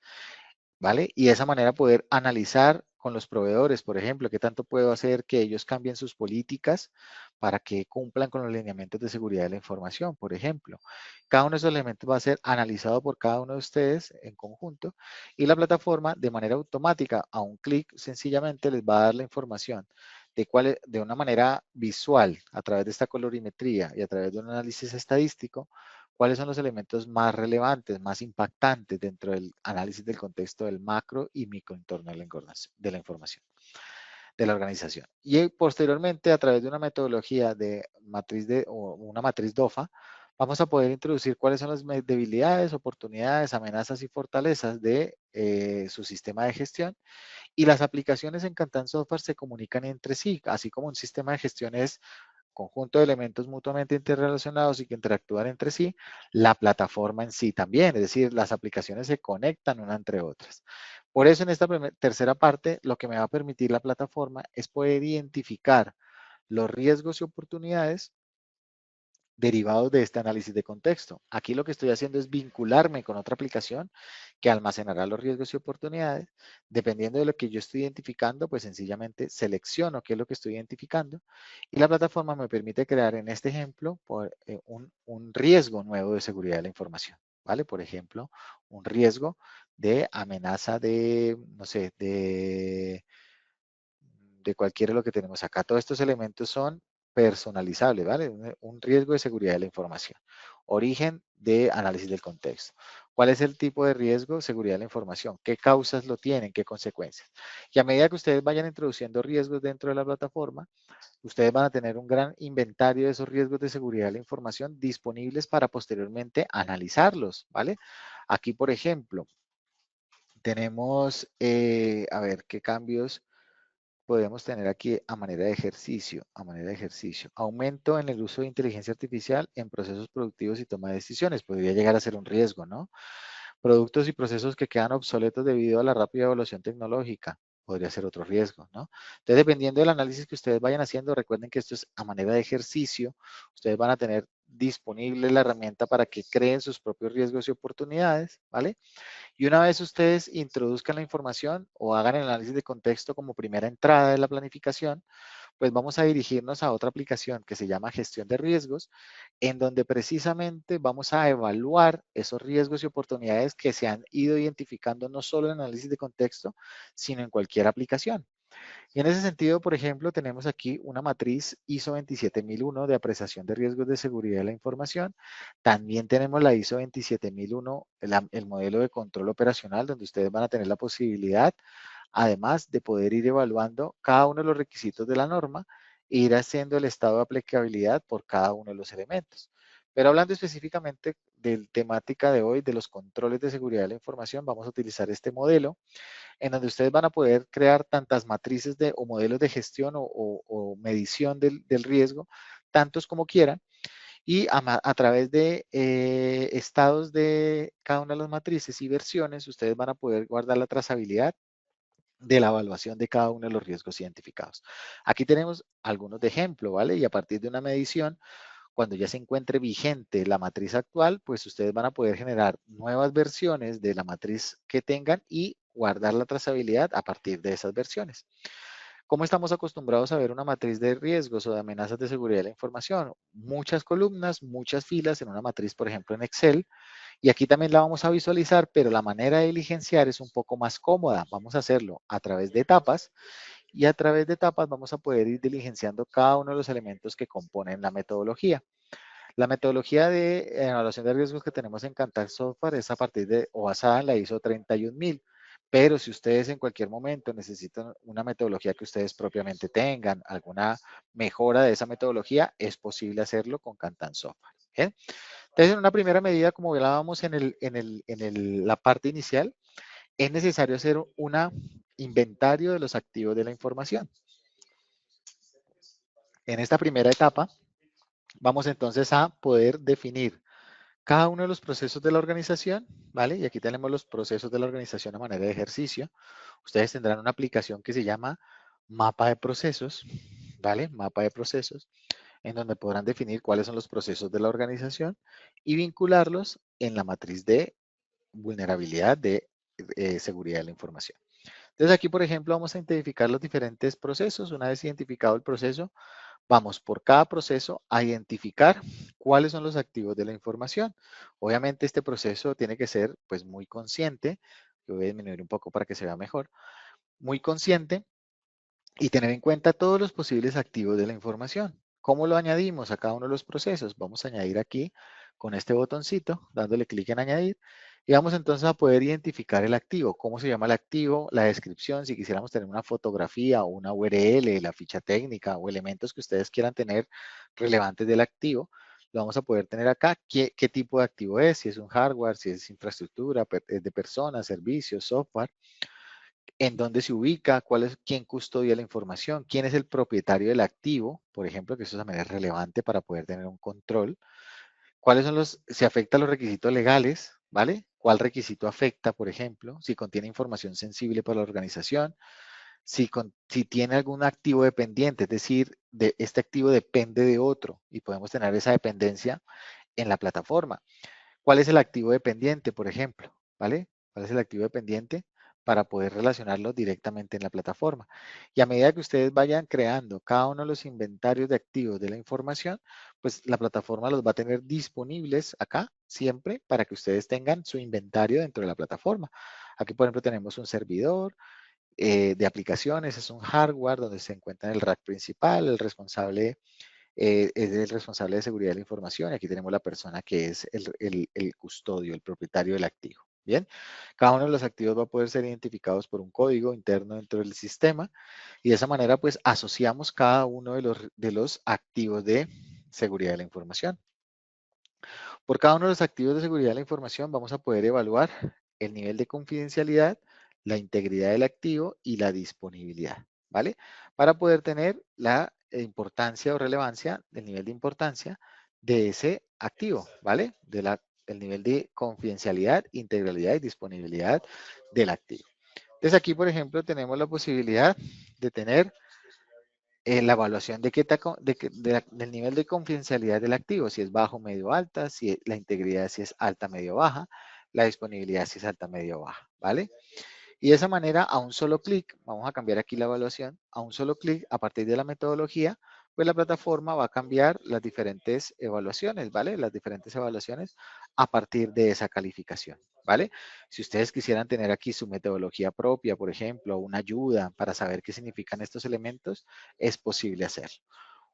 S1: ¿Vale? Y de esa manera poder analizar con los proveedores, por ejemplo, qué tanto puedo hacer que ellos cambien sus políticas para que cumplan con los lineamientos de seguridad de la información, por ejemplo. Cada uno de esos elementos va a ser analizado por cada uno de ustedes en conjunto y la plataforma de manera automática, a un clic, sencillamente les va a dar la información de una manera visual, a través de esta colorimetría y a través de un análisis estadístico, cuáles son los elementos más relevantes, más impactantes dentro del análisis del contexto del macro y microentorno de la información de la organización. Y posteriormente, a través de una metodología de o una matriz DOFA, vamos a poder introducir cuáles son las debilidades, oportunidades, amenazas y fortalezas de su sistema de gestión. Y las aplicaciones en Kantan Software se comunican entre sí, así como un sistema de gestión es conjunto de elementos mutuamente interrelacionados y que interactúan entre sí, la plataforma en sí también, es decir, las aplicaciones se conectan una entre otras. Por eso en esta tercera parte, lo que me va a permitir la plataforma es poder identificar los riesgos y oportunidades derivados de este análisis de contexto. Aquí lo que estoy haciendo es vincularme con otra aplicación que almacenará los riesgos y oportunidades. Dependiendo de lo que yo estoy identificando, pues sencillamente selecciono qué es lo que estoy identificando y la plataforma me permite crear en este ejemplo un riesgo nuevo de seguridad de la información. ¿Vale? Por ejemplo, un riesgo de amenaza de, no sé, de cualquiera de lo que tenemos acá. Todos estos elementos son personalizables, ¿vale? Un riesgo de seguridad de la información. Origen de análisis del contexto. ¿Cuál es el tipo de riesgo? Seguridad de la información. ¿Qué causas lo tienen? ¿Qué consecuencias? Y a medida que ustedes vayan introduciendo riesgos dentro de la plataforma, ustedes van a tener un gran inventario de esos riesgos de seguridad de la información disponibles para posteriormente analizarlos, ¿vale? Aquí, por ejemplo, tenemos, a ver, ¿qué cambios podemos tener aquí a manera de ejercicio, Aumento en el uso de inteligencia artificial en procesos productivos y toma de decisiones. Podría llegar a ser un riesgo, ¿no? Productos y procesos que quedan obsoletos debido a la rápida evolución tecnológica. Podría ser otro riesgo, ¿no? Entonces, dependiendo del análisis que ustedes vayan haciendo, recuerden que esto es a manera de ejercicio. Ustedes van a tener disponible la herramienta para que creen sus propios riesgos y oportunidades, ¿vale? Y una vez ustedes introduzcan la información o hagan el análisis de contexto como primera entrada de la planificación, pues vamos a dirigirnos a otra aplicación que se llama gestión de riesgos, en donde precisamente vamos a evaluar esos riesgos y oportunidades que se han ido identificando no solo en análisis de contexto, sino en cualquier aplicación. Y en ese sentido, por ejemplo, tenemos aquí una matriz ISO 27001 de apreciación de riesgos de seguridad de la información. También tenemos la ISO 27001, el modelo de control operacional, donde ustedes van a tener la posibilidad, además de poder ir evaluando cada uno de los requisitos de la norma e ir haciendo el estado de aplicabilidad por cada uno de los elementos. Pero hablando específicamente del temática de hoy, de los controles de seguridad de la información, vamos a utilizar este modelo en donde ustedes van a poder crear tantas matrices o modelos de gestión o medición del riesgo, tantos como quieran, y a través de estados de cada una de las matrices y versiones, ustedes van a poder guardar la trazabilidad de la evaluación de cada uno de los riesgos identificados. Aquí tenemos algunos de ejemplo, ¿vale? Y a partir de una medición, cuando ya se encuentre vigente la matriz actual, pues ustedes van a poder generar nuevas versiones de la matriz que tengan y guardar la trazabilidad a partir de esas versiones. ¿Cómo estamos acostumbrados a ver una matriz de riesgos o de amenazas de seguridad de la información? Muchas columnas, muchas filas en una matriz, por ejemplo, en Excel, y aquí también la vamos a visualizar, pero la manera de diligenciar es un poco más cómoda. Vamos a hacerlo a través de etapas y a través de etapas vamos a poder ir diligenciando cada uno de los elementos que componen la metodología. La metodología de evaluación de riesgos que tenemos en Cantar Software es a partir de o basada en la ISO 31000. Pero si ustedes en cualquier momento necesitan una metodología que ustedes propiamente tengan, alguna mejora de esa metodología, es posible hacerlo con Cantan Software. ¿Bien? Entonces, en una primera medida, como hablábamos la parte inicial, es necesario hacer un inventario de los activos de la información. En esta primera etapa, vamos entonces a poder definir cada uno de los procesos de la organización, ¿vale? Y aquí tenemos los procesos de la organización a manera de ejercicio. Ustedes tendrán una aplicación que se llama mapa de procesos, ¿vale? Mapa de procesos, en donde podrán definir cuáles son los procesos de la organización y vincularlos en la matriz de vulnerabilidad de seguridad de la información. Entonces aquí, por ejemplo, vamos a identificar los diferentes procesos. Una vez identificado el proceso, vamos por cada proceso a identificar cuáles son los activos de la información. Obviamente este proceso tiene que ser pues muy consciente. Yo voy a disminuir un poco para que se vea mejor. Muy consciente y tener en cuenta todos los posibles activos de la información. ¿Cómo lo añadimos a cada uno de los procesos? Vamos a añadir aquí con este botoncito, dándole clic en añadir, y vamos entonces a poder identificar el activo. ¿Cómo se llama el activo? La descripción, si quisiéramos tener una fotografía o una URL, la ficha técnica o elementos que ustedes quieran tener relevantes del activo, lo vamos a poder tener acá. ¿Qué tipo de activo es? Si es un hardware, si es infraestructura, es de personas, servicios, software, en dónde se ubica, quién custodia la información, quién es el propietario del activo, por ejemplo, que eso también es relevante para poder tener un control, cuáles son se afecta a los requisitos legales, ¿vale? ¿Cuál requisito afecta, por ejemplo? Si contiene información sensible para la organización, si tiene algún activo dependiente, es decir, este activo depende de otro y podemos tener esa dependencia en la plataforma. ¿Cuál es el activo dependiente, por ejemplo? ¿Vale? ¿Cuál es el activo dependiente? Para poder relacionarlo directamente en la plataforma. Y a medida que ustedes vayan creando cada uno de los inventarios de activos de la información, pues la plataforma los va a tener disponibles acá siempre para que ustedes tengan su inventario dentro de la plataforma. Aquí, por ejemplo, tenemos un servidor de aplicaciones, es un hardware donde se encuentra el rack principal, el responsable es el responsable de seguridad de la información. Y aquí tenemos la persona que es el custodio, el propietario del activo. Bien, cada uno de los activos va a poder ser identificados por un código interno dentro del sistema y de esa manera pues asociamos cada uno de los activos de seguridad de la información. Por cada uno de los activos de seguridad de la información vamos a poder evaluar el nivel de confidencialidad, la integridad del activo y la disponibilidad, ¿vale? Para poder tener la importancia o relevancia, el nivel de importancia de ese activo, ¿vale? el nivel de confidencialidad, integralidad y disponibilidad del activo. Entonces aquí, por ejemplo, tenemos la posibilidad de tener la evaluación de del nivel de confidencialidad del activo, si es bajo, medio, alta, si la integridad si es alta, medio, baja, la disponibilidad si es alta, medio, baja, ¿vale? Y de esa manera, a un solo clic, vamos a cambiar aquí la evaluación, a un solo clic, a partir de la metodología, pues la plataforma va a cambiar las diferentes evaluaciones, ¿vale? Las diferentes evaluaciones a partir de esa calificación, ¿vale? Si ustedes quisieran tener aquí su metodología propia, por ejemplo, una ayuda para saber qué significan estos elementos, es posible hacerlo.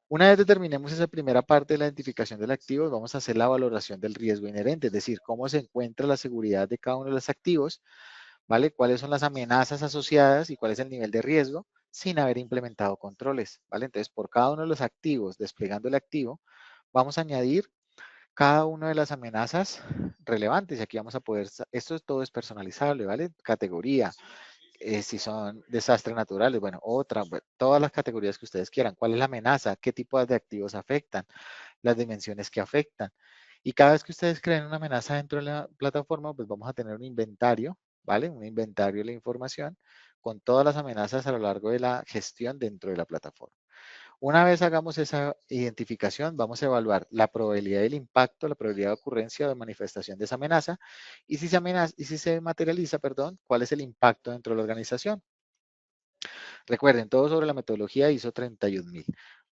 S1: Una vez determinemos esa primera parte de la identificación del activo, vamos a hacer la valoración del riesgo inherente, es decir, cómo se encuentra la seguridad de cada uno de los activos, ¿vale? ¿Cuáles son las amenazas asociadas y cuál es el nivel de riesgo sin haber implementado controles, ¿vale? Entonces, por cada uno de los activos, desplegando el activo, vamos a añadir cada una de las amenazas relevantes y aquí vamos a poder, esto todo es personalizable, ¿vale? Categoría, si son desastres naturales, bueno, bueno, todas las categorías que ustedes quieran. ¿Cuál es la amenaza? ¿Qué tipo de activos afectan? Las dimensiones que afectan. Y cada vez que ustedes creen una amenaza dentro de la plataforma, pues vamos a tener un inventario, ¿vale? Un inventario de la información con todas las amenazas a lo largo de la gestión dentro de la plataforma. Una vez hagamos esa identificación, vamos a evaluar la probabilidad del impacto, la probabilidad de ocurrencia o de manifestación de esa amenaza y si se materializa, perdón, cuál es el impacto dentro de la organización. Recuerden, todo sobre la metodología ISO 31000.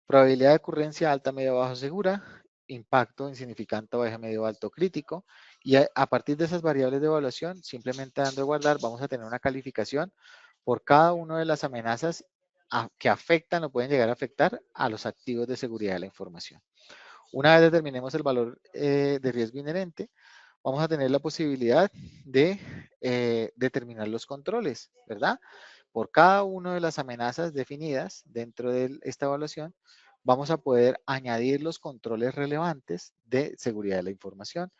S1: Probabilidad de ocurrencia alta, media, bajo, segura. Impacto insignificante, bajo, medio, alto, crítico. Y a partir de esas variables de evaluación, simplemente dando a guardar, vamos a tener una calificación por cada una de las amenazas que afectan o pueden llegar a afectar a los activos de seguridad de la información. Una vez determinemos el valor de riesgo inherente, vamos a tener la posibilidad de determinar los controles, ¿verdad? Por cada una de las amenazas definidas dentro de esta evaluación, vamos a poder añadir los controles relevantes de seguridad de la información.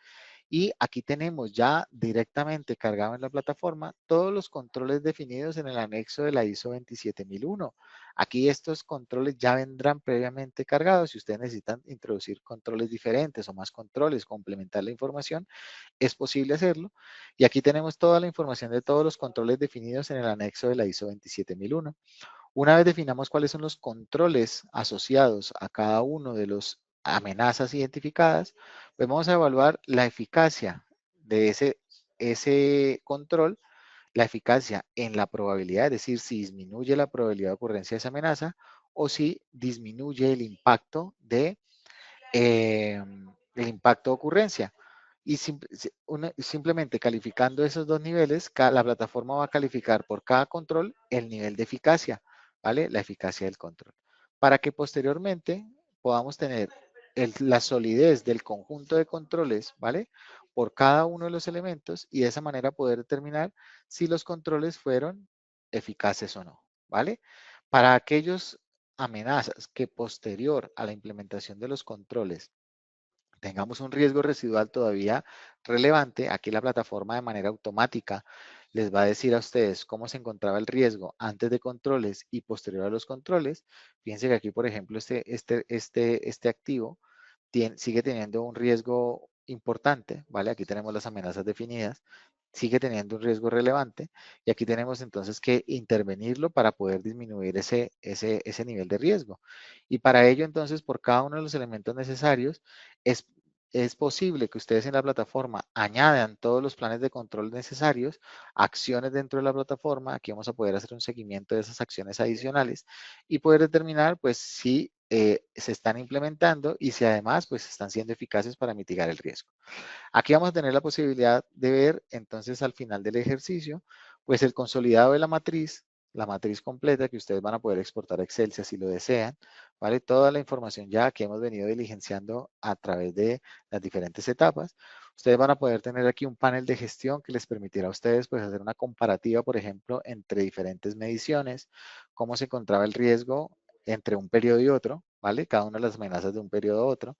S1: Y aquí tenemos ya directamente cargado en la plataforma todos los controles definidos en el anexo de la ISO 27001. Aquí estos controles ya vendrán previamente cargados. Si ustedes necesitan introducir controles diferentes o más controles, complementar la información, es posible hacerlo. Y aquí tenemos toda la información de todos los controles definidos en el anexo de la ISO 27001. Una vez definamos cuáles son los controles asociados a cada uno de los amenazas identificadas, pues vamos a evaluar la eficacia de ese control, la eficacia en la probabilidad, es decir, si disminuye la probabilidad de ocurrencia de esa amenaza o si disminuye el impacto de ocurrencia. Y simplemente calificando esos dos niveles, la plataforma va a calificar por cada control el nivel de eficacia, ¿vale? La eficacia del control. Para que posteriormente podamos tener la solidez del conjunto de controles, ¿vale? Por cada uno de los elementos y de esa manera poder determinar si los controles fueron eficaces o no, ¿vale? Para aquellos amenazas que posterior a la implementación de los controles tengamos un riesgo residual todavía relevante, aquí la plataforma de manera automática les va a decir a ustedes cómo se encontraba el riesgo antes de controles y posterior a los controles. Fíjense que aquí, por ejemplo, este activo sigue teniendo un riesgo importante, ¿vale? Aquí tenemos las amenazas definidas, sigue teniendo un riesgo relevante y aquí tenemos entonces que intervenirlo para poder disminuir ese nivel de riesgo. Y para ello, entonces, por cada uno de los elementos necesarios, es, es posible que ustedes en la plataforma añadan todos los planes de control necesarios, acciones dentro de la plataforma, aquí vamos a poder hacer un seguimiento de esas acciones adicionales y poder determinar, pues, si se están implementando y si además, pues, están siendo eficaces para mitigar el riesgo. Aquí vamos a tener la posibilidad de ver, entonces, al final del ejercicio, pues el consolidado de la matriz completa que ustedes van a poder exportar a Excel si así lo desean, ¿vale? Toda la información ya que hemos venido diligenciando a través de las diferentes etapas. Ustedes van a poder tener aquí un panel de gestión que les permitirá a ustedes, pues, hacer una comparativa, por ejemplo, entre diferentes mediciones, cómo se encontraba el riesgo entre un periodo y otro, ¿vale? Cada una de las amenazas de un periodo a otro.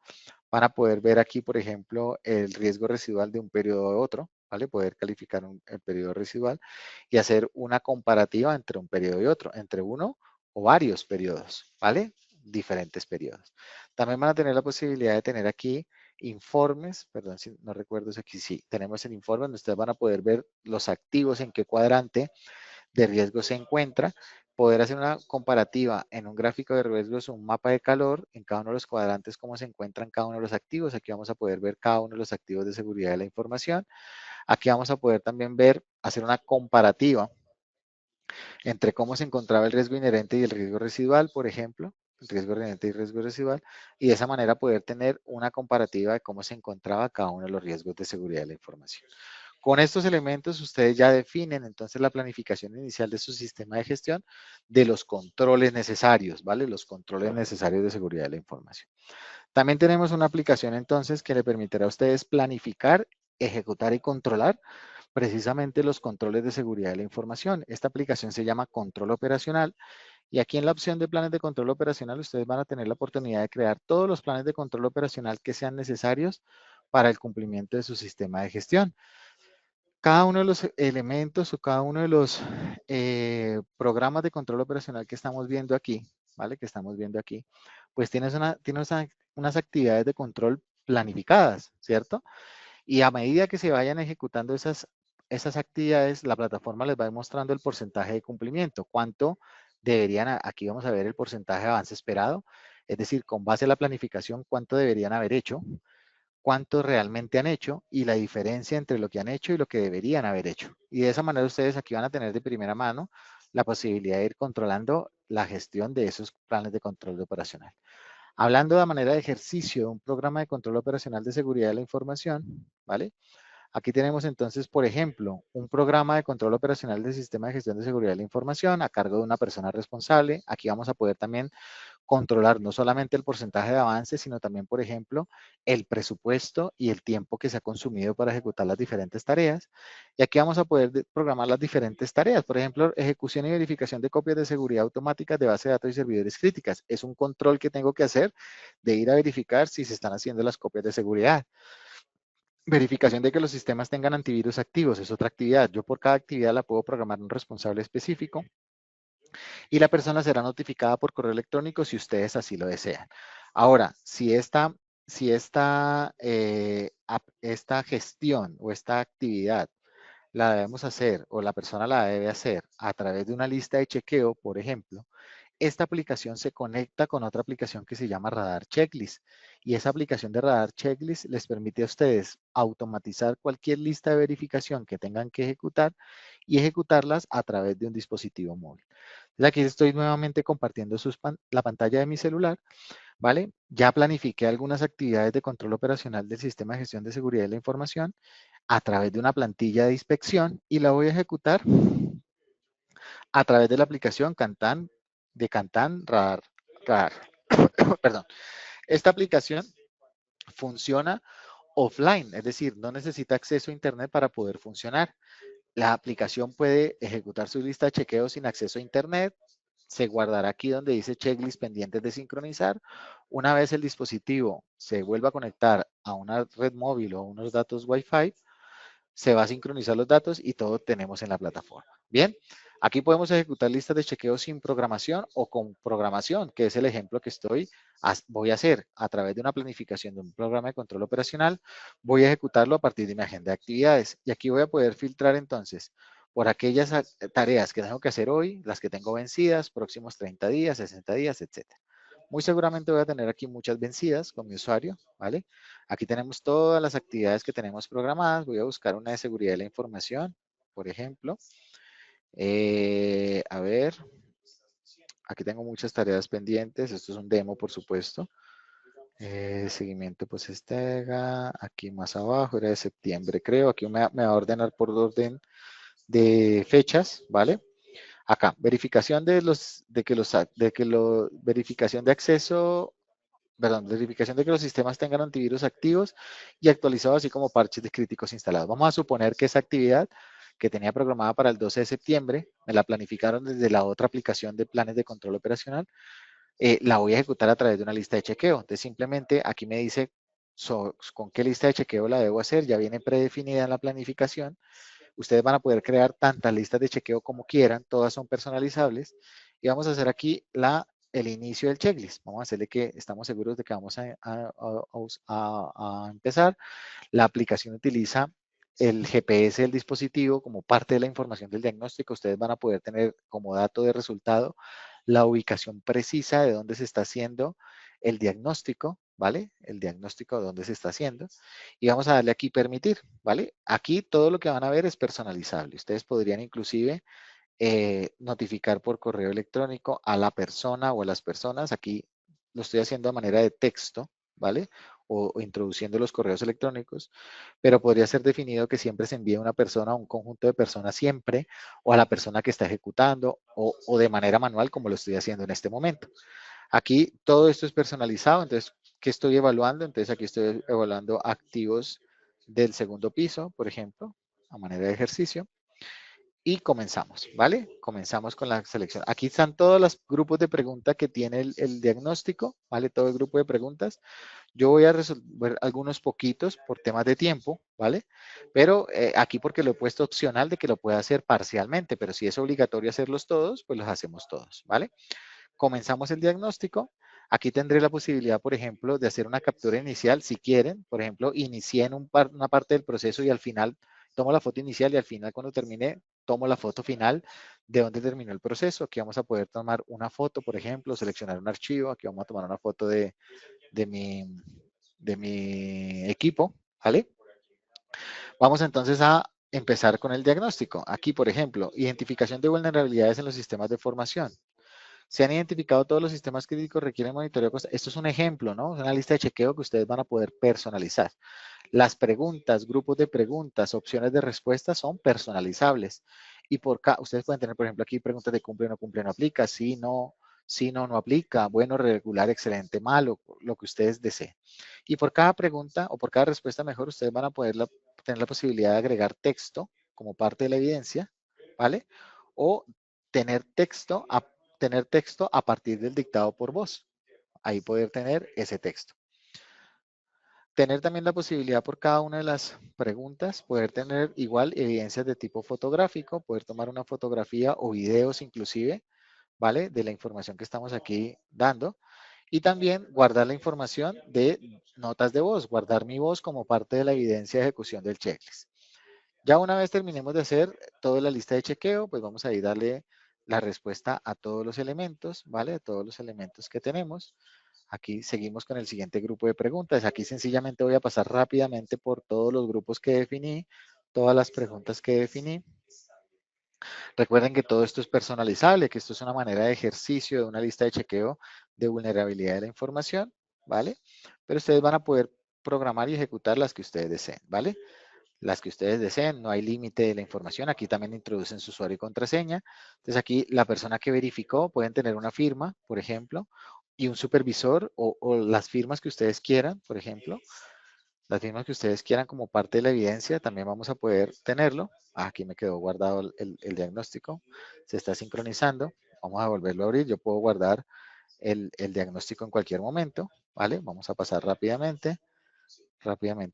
S1: Van a poder ver aquí, por ejemplo, el riesgo residual de un periodo a otro, ¿vale? Poder calificar el periodo residual y hacer una comparativa entre un periodo y otro, entre uno o varios periodos, ¿vale? Diferentes periodos. También van a tener la posibilidad de tener aquí informes, perdón, si no recuerdo si aquí sí, tenemos el informe donde ustedes van a poder ver los activos en qué cuadrante de riesgo se encuentra, poder hacer una comparativa en un gráfico de riesgos, un mapa de calor, en cada uno de los cuadrantes, cómo se encuentran cada uno de los activos. Aquí vamos a poder ver cada uno de los activos de seguridad de la información. Aquí vamos a poder también ver, hacer una comparativa entre cómo se encontraba el riesgo inherente y el riesgo residual, por ejemplo, el riesgo inherente y el riesgo residual, y de esa manera poder tener una comparativa de cómo se encontraba cada uno de los riesgos de seguridad de la información. Con estos elementos ustedes ya definen entonces la planificación inicial de su sistema de gestión de los controles necesarios, ¿vale? Los controles necesarios de seguridad de la información. También tenemos una aplicación entonces que le permitirá a ustedes planificar, ejecutar y controlar precisamente los controles de seguridad de la información. Esta aplicación se llama Control Operacional y aquí en la opción de planes de control operacional ustedes van a tener la oportunidad de crear todos los planes de control operacional que sean necesarios para el cumplimiento de su sistema de gestión. Cada uno de los elementos o cada uno de los programas de control operacional que estamos viendo aquí, ¿vale? Que estamos viendo aquí, pues tiene unas actividades de control planificadas, ¿cierto? Y a medida que se vayan ejecutando esas actividades, la plataforma les va a ir mostrando el porcentaje de cumplimiento, cuánto deberían, aquí vamos a ver el porcentaje de avance esperado, es decir, con base a la planificación, cuánto deberían haber hecho, cuánto realmente han hecho y la diferencia entre lo que han hecho y lo que deberían haber hecho. Y de esa manera ustedes aquí van a tener de primera mano la posibilidad de ir controlando la gestión de esos planes de control operacional. Hablando de manera de ejercicio de un programa de control operacional de seguridad de la información, ¿vale? Aquí tenemos entonces, por ejemplo, un programa de control operacional del sistema de gestión de seguridad de la información a cargo de una persona responsable. Aquí vamos a poder también controlar no solamente el porcentaje de avance, sino también, por ejemplo, el presupuesto y el tiempo que se ha consumido para ejecutar las diferentes tareas. Y aquí vamos a poder programar las diferentes tareas. Por ejemplo, ejecución y verificación de copias de seguridad automáticas de base de datos y servidores críticas. Es un control que tengo que hacer de ir a verificar si se están haciendo las copias de seguridad. Verificación de que los sistemas tengan antivirus activos es otra actividad. Yo por cada actividad la puedo programar un responsable específico y la persona será notificada por correo electrónico si ustedes así lo desean. Ahora, esta gestión o esta actividad la debemos hacer o la persona la debe hacer a través de una lista de chequeo, por ejemplo, esta aplicación se conecta con otra aplicación que se llama Radar Checklist. Y esa aplicación de Radar Checklist les permite a ustedes automatizar cualquier lista de verificación que tengan que ejecutar y ejecutarlas a través de un dispositivo móvil. Entonces aquí estoy nuevamente compartiendo la pantalla de mi celular, ¿vale? Ya planifiqué algunas actividades de control operacional del sistema de gestión de seguridad de la información a través de una plantilla de inspección y la voy a ejecutar a través de la aplicación Cantan Radar. Perdón. Esta aplicación funciona offline, es decir, no necesita acceso a Internet para poder funcionar. La aplicación puede ejecutar su lista de chequeos sin acceso a Internet. Se guardará aquí donde dice checklist pendientes de sincronizar. Una vez el dispositivo se vuelva a conectar a una red móvil o a unos datos Wi-Fi, se va a sincronizar los datos y todo tenemos en la plataforma. Bien, aquí podemos ejecutar listas de chequeo sin programación o con programación, que es el ejemplo que voy a hacer a través de una planificación de un programa de control operacional. Voy a ejecutarlo a partir de mi agenda de actividades y aquí voy a poder filtrar entonces por aquellas tareas que tengo que hacer hoy, las que tengo vencidas, próximos 30 días, 60 días, etcétera. Muy seguramente voy a tener aquí muchas vencidas con mi usuario, ¿vale? Aquí tenemos todas las actividades que tenemos programadas. Voy a buscar una de seguridad de la información, por ejemplo. A ver, aquí tengo muchas tareas pendientes. Esto es un demo, por supuesto. Seguimiento post-estega. Aquí más abajo, era de septiembre, creo. Aquí me va a ordenar por orden de fechas, ¿vale? Acá, verificación verificación de acceso, perdón, verificación de que los sistemas tengan antivirus activos y actualizados, así como parches de críticos instalados. Vamos a suponer que esa actividad que tenía programada para el 12 de septiembre, me la planificaron desde la otra aplicación de planes de control operacional, la voy a ejecutar a través de una lista de chequeo. Entonces, simplemente aquí me dice con qué lista de chequeo la debo hacer, ya viene predefinida en la planificación. Ustedes van a poder crear tantas listas de chequeo como quieran, todas son personalizables. Y vamos a hacer aquí el inicio del checklist. Vamos a hacerle que estamos seguros de que vamos a empezar. La aplicación utiliza el GPS del dispositivo como parte de la información del diagnóstico. Ustedes van a poder tener como dato de resultado la ubicación precisa de dónde se está haciendo el diagnóstico, ¿vale? El diagnóstico de dónde se está haciendo. Y vamos a darle aquí permitir, ¿vale? Aquí todo lo que van a ver es personalizable. Ustedes podrían inclusive notificar por correo electrónico a la persona o a las personas. Aquí lo estoy haciendo de manera de texto, ¿vale? O introduciendo los correos electrónicos, pero podría ser definido que siempre se envíe a una persona, a un conjunto de personas siempre, o a la persona que está ejecutando, o de manera manual como lo estoy haciendo en este momento. Aquí todo esto es personalizado, entonces, ¿qué estoy evaluando? Entonces aquí estoy evaluando activos del segundo piso, por ejemplo, a manera de ejercicio. Y comenzamos, ¿vale? Comenzamos con la selección. Aquí están todos los grupos de preguntas que tiene el diagnóstico, ¿vale? Todo el grupo de preguntas. Yo voy a resolver algunos poquitos por temas de tiempo, ¿vale? Pero aquí porque lo he puesto opcional de que lo pueda hacer parcialmente, pero si es obligatorio hacerlos todos, pues los hacemos todos, ¿vale? Comenzamos el diagnóstico. Aquí tendré la posibilidad, por ejemplo, de hacer una captura inicial, si quieren. Por ejemplo, inicié en una parte del proceso y al final tomo la foto inicial y al final, cuando termine, tomo la foto final de dónde terminó el proceso. Aquí vamos a poder tomar una foto, por ejemplo, seleccionar un archivo. Aquí vamos a tomar una foto de mi, de mi equipo, ¿vale? Vamos entonces a empezar con el diagnóstico. Aquí, por ejemplo, identificación de vulnerabilidades en los sistemas de formación. Se han identificado todos los sistemas críticos que requieren monitoreo. Esto es un ejemplo, ¿no? Es una lista de chequeo que ustedes van a poder personalizar. Las preguntas, grupos de preguntas, opciones de respuesta son personalizables. Y por cada, ustedes pueden tener, por ejemplo, aquí preguntas de cumple, no aplica, sí, no aplica, bueno, regular, excelente, malo, lo que ustedes deseen. Y por cada pregunta o por cada respuesta mejor, ustedes van a poder tener la posibilidad de agregar texto como parte de la evidencia, ¿vale? O tener texto a partir del dictado por voz. Ahí poder tener ese texto. Tener también la posibilidad por cada una de las preguntas, poder tener igual evidencias de tipo fotográfico, poder tomar una fotografía o videos inclusive, ¿vale? De la información que estamos aquí dando. Y también guardar la información de notas de voz, guardar mi voz como parte de la evidencia de ejecución del checklist. Ya una vez terminemos de hacer toda la lista de chequeo, pues vamos a ir a darle la respuesta a todos los elementos, ¿vale? A todos los elementos que tenemos. Aquí seguimos con el siguiente grupo de preguntas. Aquí sencillamente voy a pasar rápidamente por todos los grupos que definí, todas las preguntas que definí. Recuerden que todo esto es personalizable, que esto es una manera de ejercicio de una lista de chequeo de vulnerabilidad de la información, ¿vale? Pero ustedes van a poder programar y ejecutar las que ustedes deseen, ¿vale? Las que ustedes deseen, no hay límite de la información. Aquí también introducen su usuario y contraseña. Entonces aquí la persona que verificó pueden tener una firma, por ejemplo, y un supervisor o las firmas que ustedes quieran, por ejemplo. Las firmas que ustedes quieran como parte de la evidencia, también vamos a poder tenerlo. Aquí me quedó guardado el diagnóstico. Se está sincronizando. Vamos a volverlo a abrir. Yo puedo guardar el diagnóstico en cualquier momento, ¿vale? Vamos a pasar rápidamente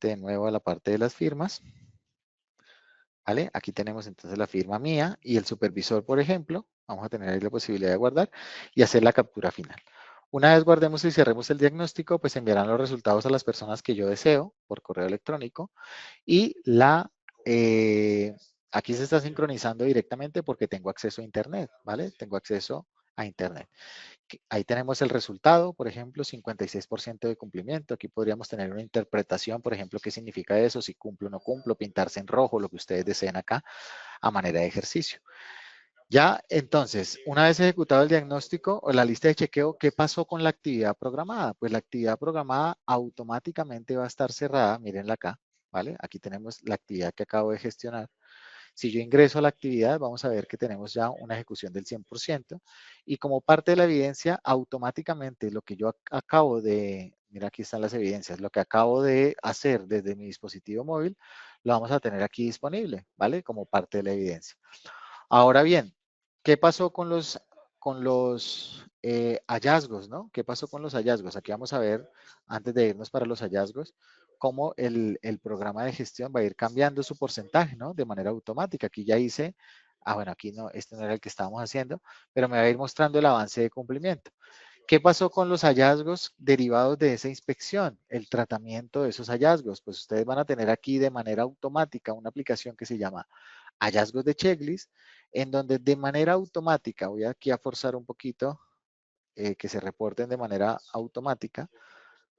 S1: de nuevo a la parte de las firmas. ¿Vale? Aquí tenemos entonces la firma mía y el supervisor, por ejemplo. Vamos a tener ahí la posibilidad de guardar y hacer la captura final. Una vez guardemos y cerremos el diagnóstico, pues enviarán los resultados a las personas que yo deseo por correo electrónico y aquí se está sincronizando directamente porque tengo acceso a Internet, ¿vale? Tengo acceso a Internet. Ahí tenemos el resultado, por ejemplo, 56% de cumplimiento. Aquí podríamos tener una interpretación, por ejemplo, qué significa eso, si cumplo o no cumplo, pintarse en rojo, lo que ustedes deseen acá a manera de ejercicio. Ya, entonces, una vez ejecutado el diagnóstico o la lista de chequeo, ¿qué pasó con la actividad programada? Pues la actividad programada automáticamente va a estar cerrada, mírenla acá, ¿vale? Aquí tenemos la actividad que acabo de gestionar. Si yo ingreso a la actividad, vamos a ver que tenemos ya una ejecución del 100%. Y como parte de la evidencia, automáticamente lo que yo acabo de, mira aquí están las evidencias, lo que acabo de hacer desde mi dispositivo móvil, lo vamos a tener aquí disponible, ¿vale? Como parte de la evidencia. Ahora bien, ¿qué pasó con los hallazgos, ¿no? ¿Qué pasó con los hallazgos? Aquí vamos a ver, antes de irnos para los hallazgos, cómo el programa de gestión va a ir cambiando su porcentaje, ¿no? De manera automática. Aquí ya hice, bueno, aquí no, este no era el que estábamos haciendo, pero me va a ir mostrando el avance de cumplimiento. ¿Qué pasó con los hallazgos derivados de esa inspección? El tratamiento de esos hallazgos. Pues ustedes van a tener aquí de manera automática una aplicación que se llama hallazgos de checklist, en donde de manera automática, voy aquí a forzar un poquito que se reporten de manera automática.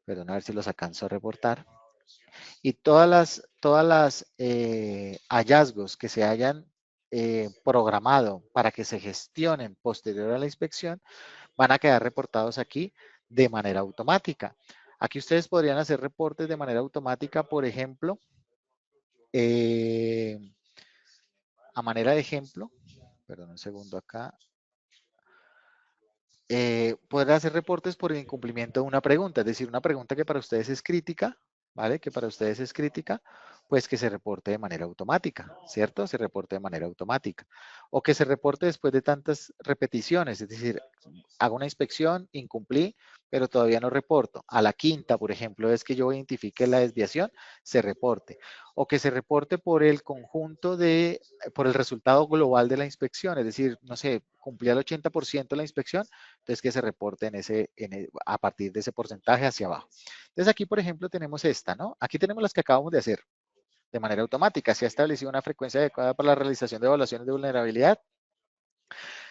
S1: Perdón, a ver si los alcanzo a reportar. Y todas las hallazgos que se hayan programado para que se gestionen posterior a la inspección van a quedar reportados aquí de manera automática. Aquí ustedes podrían hacer reportes de manera automática, por ejemplo, eh, a manera de ejemplo, perdón un segundo acá, poder hacer reportes por el incumplimiento de una pregunta, es decir, una pregunta que para ustedes es crítica, ¿vale? Que para ustedes es crítica, pues que se reporte de manera automática, ¿cierto? Se reporte de manera automática. O que se reporte después de tantas repeticiones, es decir, hago una inspección, incumplí, pero todavía no reporto. A la quinta, por ejemplo, es que yo identifique la desviación, se reporte. O que se reporte por el conjunto por el resultado global de la inspección, es decir, no sé, cumplí al 80% la inspección, entonces que se reporte a partir de ese porcentaje hacia abajo. Entonces aquí, por ejemplo, tenemos esta, ¿no? Aquí tenemos las que acabamos de hacer de manera automática. Se ha establecido una frecuencia adecuada para la realización de evaluaciones de vulnerabilidad.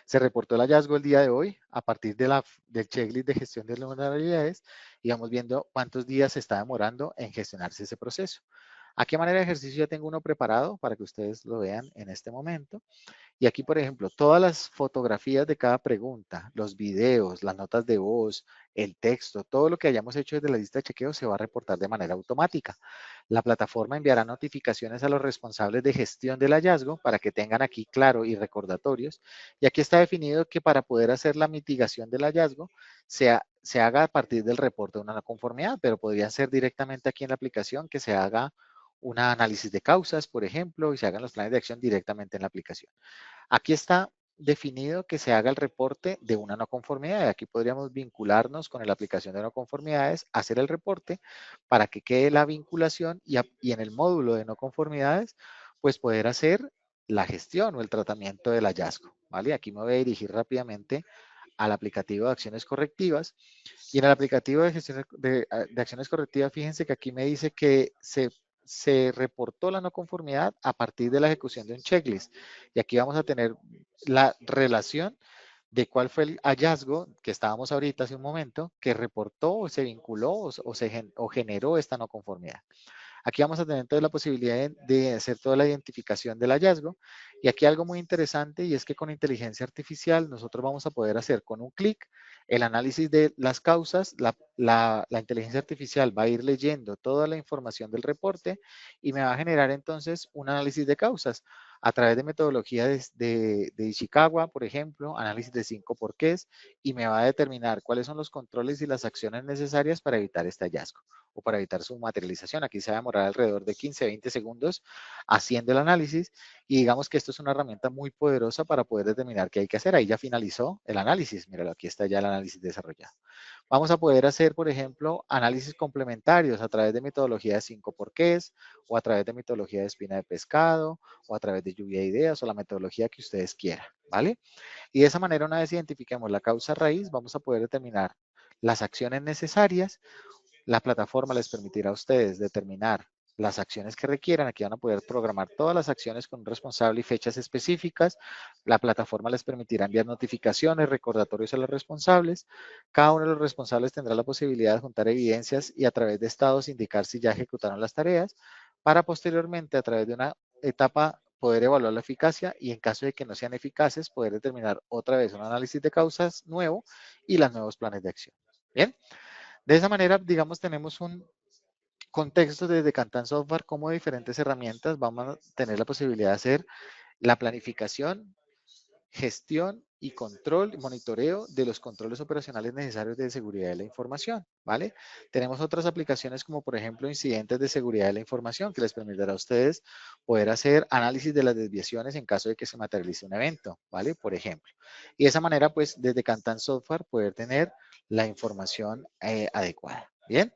S1: Se reportó el hallazgo el día de hoy a partir del checklist de gestión de vulnerabilidades y vamos viendo cuántos días se está demorando en gestionarse ese proceso. Aquí a manera de ejercicio ya tengo uno preparado para que ustedes lo vean en este momento. Y aquí, por ejemplo, todas las fotografías de cada pregunta, los videos, las notas de voz, el texto, todo lo que hayamos hecho desde la lista de chequeo se va a reportar de manera automática. La plataforma enviará notificaciones a los responsables de gestión del hallazgo para que tengan aquí claro y recordatorios. Y aquí está definido que para poder hacer la mitigación del hallazgo se haga a partir del reporte de una no conformidad, pero podría ser directamente aquí en la aplicación que se haga un análisis de causas, por ejemplo, y se hagan los planes de acción directamente en la aplicación. Aquí está definido que se haga el reporte de una no conformidad. Aquí podríamos vincularnos con la aplicación de no conformidades, hacer el reporte para que quede la vinculación y en el módulo de no conformidades, pues poder hacer la gestión o el tratamiento del hallazgo. ¿Vale? Aquí me voy a dirigir rápidamente al aplicativo de acciones correctivas. Y en el aplicativo de gestión de acciones correctivas, fíjense que aquí me dice que se reportó la no conformidad a partir de la ejecución de un checklist. Y aquí vamos a tener la relación de cuál fue el hallazgo que estábamos ahorita hace un momento, que reportó o se vinculó o generó esta no conformidad. Aquí vamos a tener entonces la posibilidad de hacer toda la identificación del hallazgo. Y aquí algo muy interesante y es que con inteligencia artificial nosotros vamos a poder hacer con un clic el análisis de las causas. La inteligencia artificial va a ir leyendo toda la información del reporte y me va a generar entonces un análisis de causas a través de metodología de Ishikawa, por ejemplo, análisis de 5 porqués, y me va a determinar cuáles son los controles y las acciones necesarias para evitar este hallazgo o para evitar su materialización. Aquí se va a demorar alrededor de 15, 20 segundos haciendo el análisis y digamos que esto es una herramienta muy poderosa para poder determinar qué hay que hacer. Ahí ya finalizó el análisis. Míralo, aquí está ya el análisis desarrollado. Vamos a poder hacer, por ejemplo, análisis complementarios a través de metodología de 5 porqués o a través de metodología de espina de pescado o a través de lluvia de ideas o la metodología que ustedes quieran, ¿vale? Y de esa manera, una vez identifiquemos la causa raíz, vamos a poder determinar las acciones necesarias. La plataforma les permitirá a ustedes determinar las acciones que requieran. Aquí van a poder programar todas las acciones con un responsable y fechas específicas. La plataforma les permitirá enviar notificaciones, recordatorios a los responsables. Cada uno de los responsables tendrá la posibilidad de juntar evidencias y a través de estados indicar si ya ejecutaron las tareas para posteriormente a través de una etapa poder evaluar la eficacia y en caso de que no sean eficaces poder determinar otra vez un análisis de causas nuevo y los nuevos planes de acción. Bien. De esa manera, digamos, tenemos un contexto desde Cantan Software como diferentes herramientas vamos a tener la posibilidad de hacer la planificación, gestión y control, monitoreo de los controles operacionales necesarios de seguridad de la información, ¿vale? Tenemos otras aplicaciones como por ejemplo incidentes de seguridad de la información que les permitirá a ustedes poder hacer análisis de las desviaciones en caso de que se materialice un evento, ¿vale? Por ejemplo. Y de esa manera, pues desde Cantan Software poder tener la información adecuada. Bien.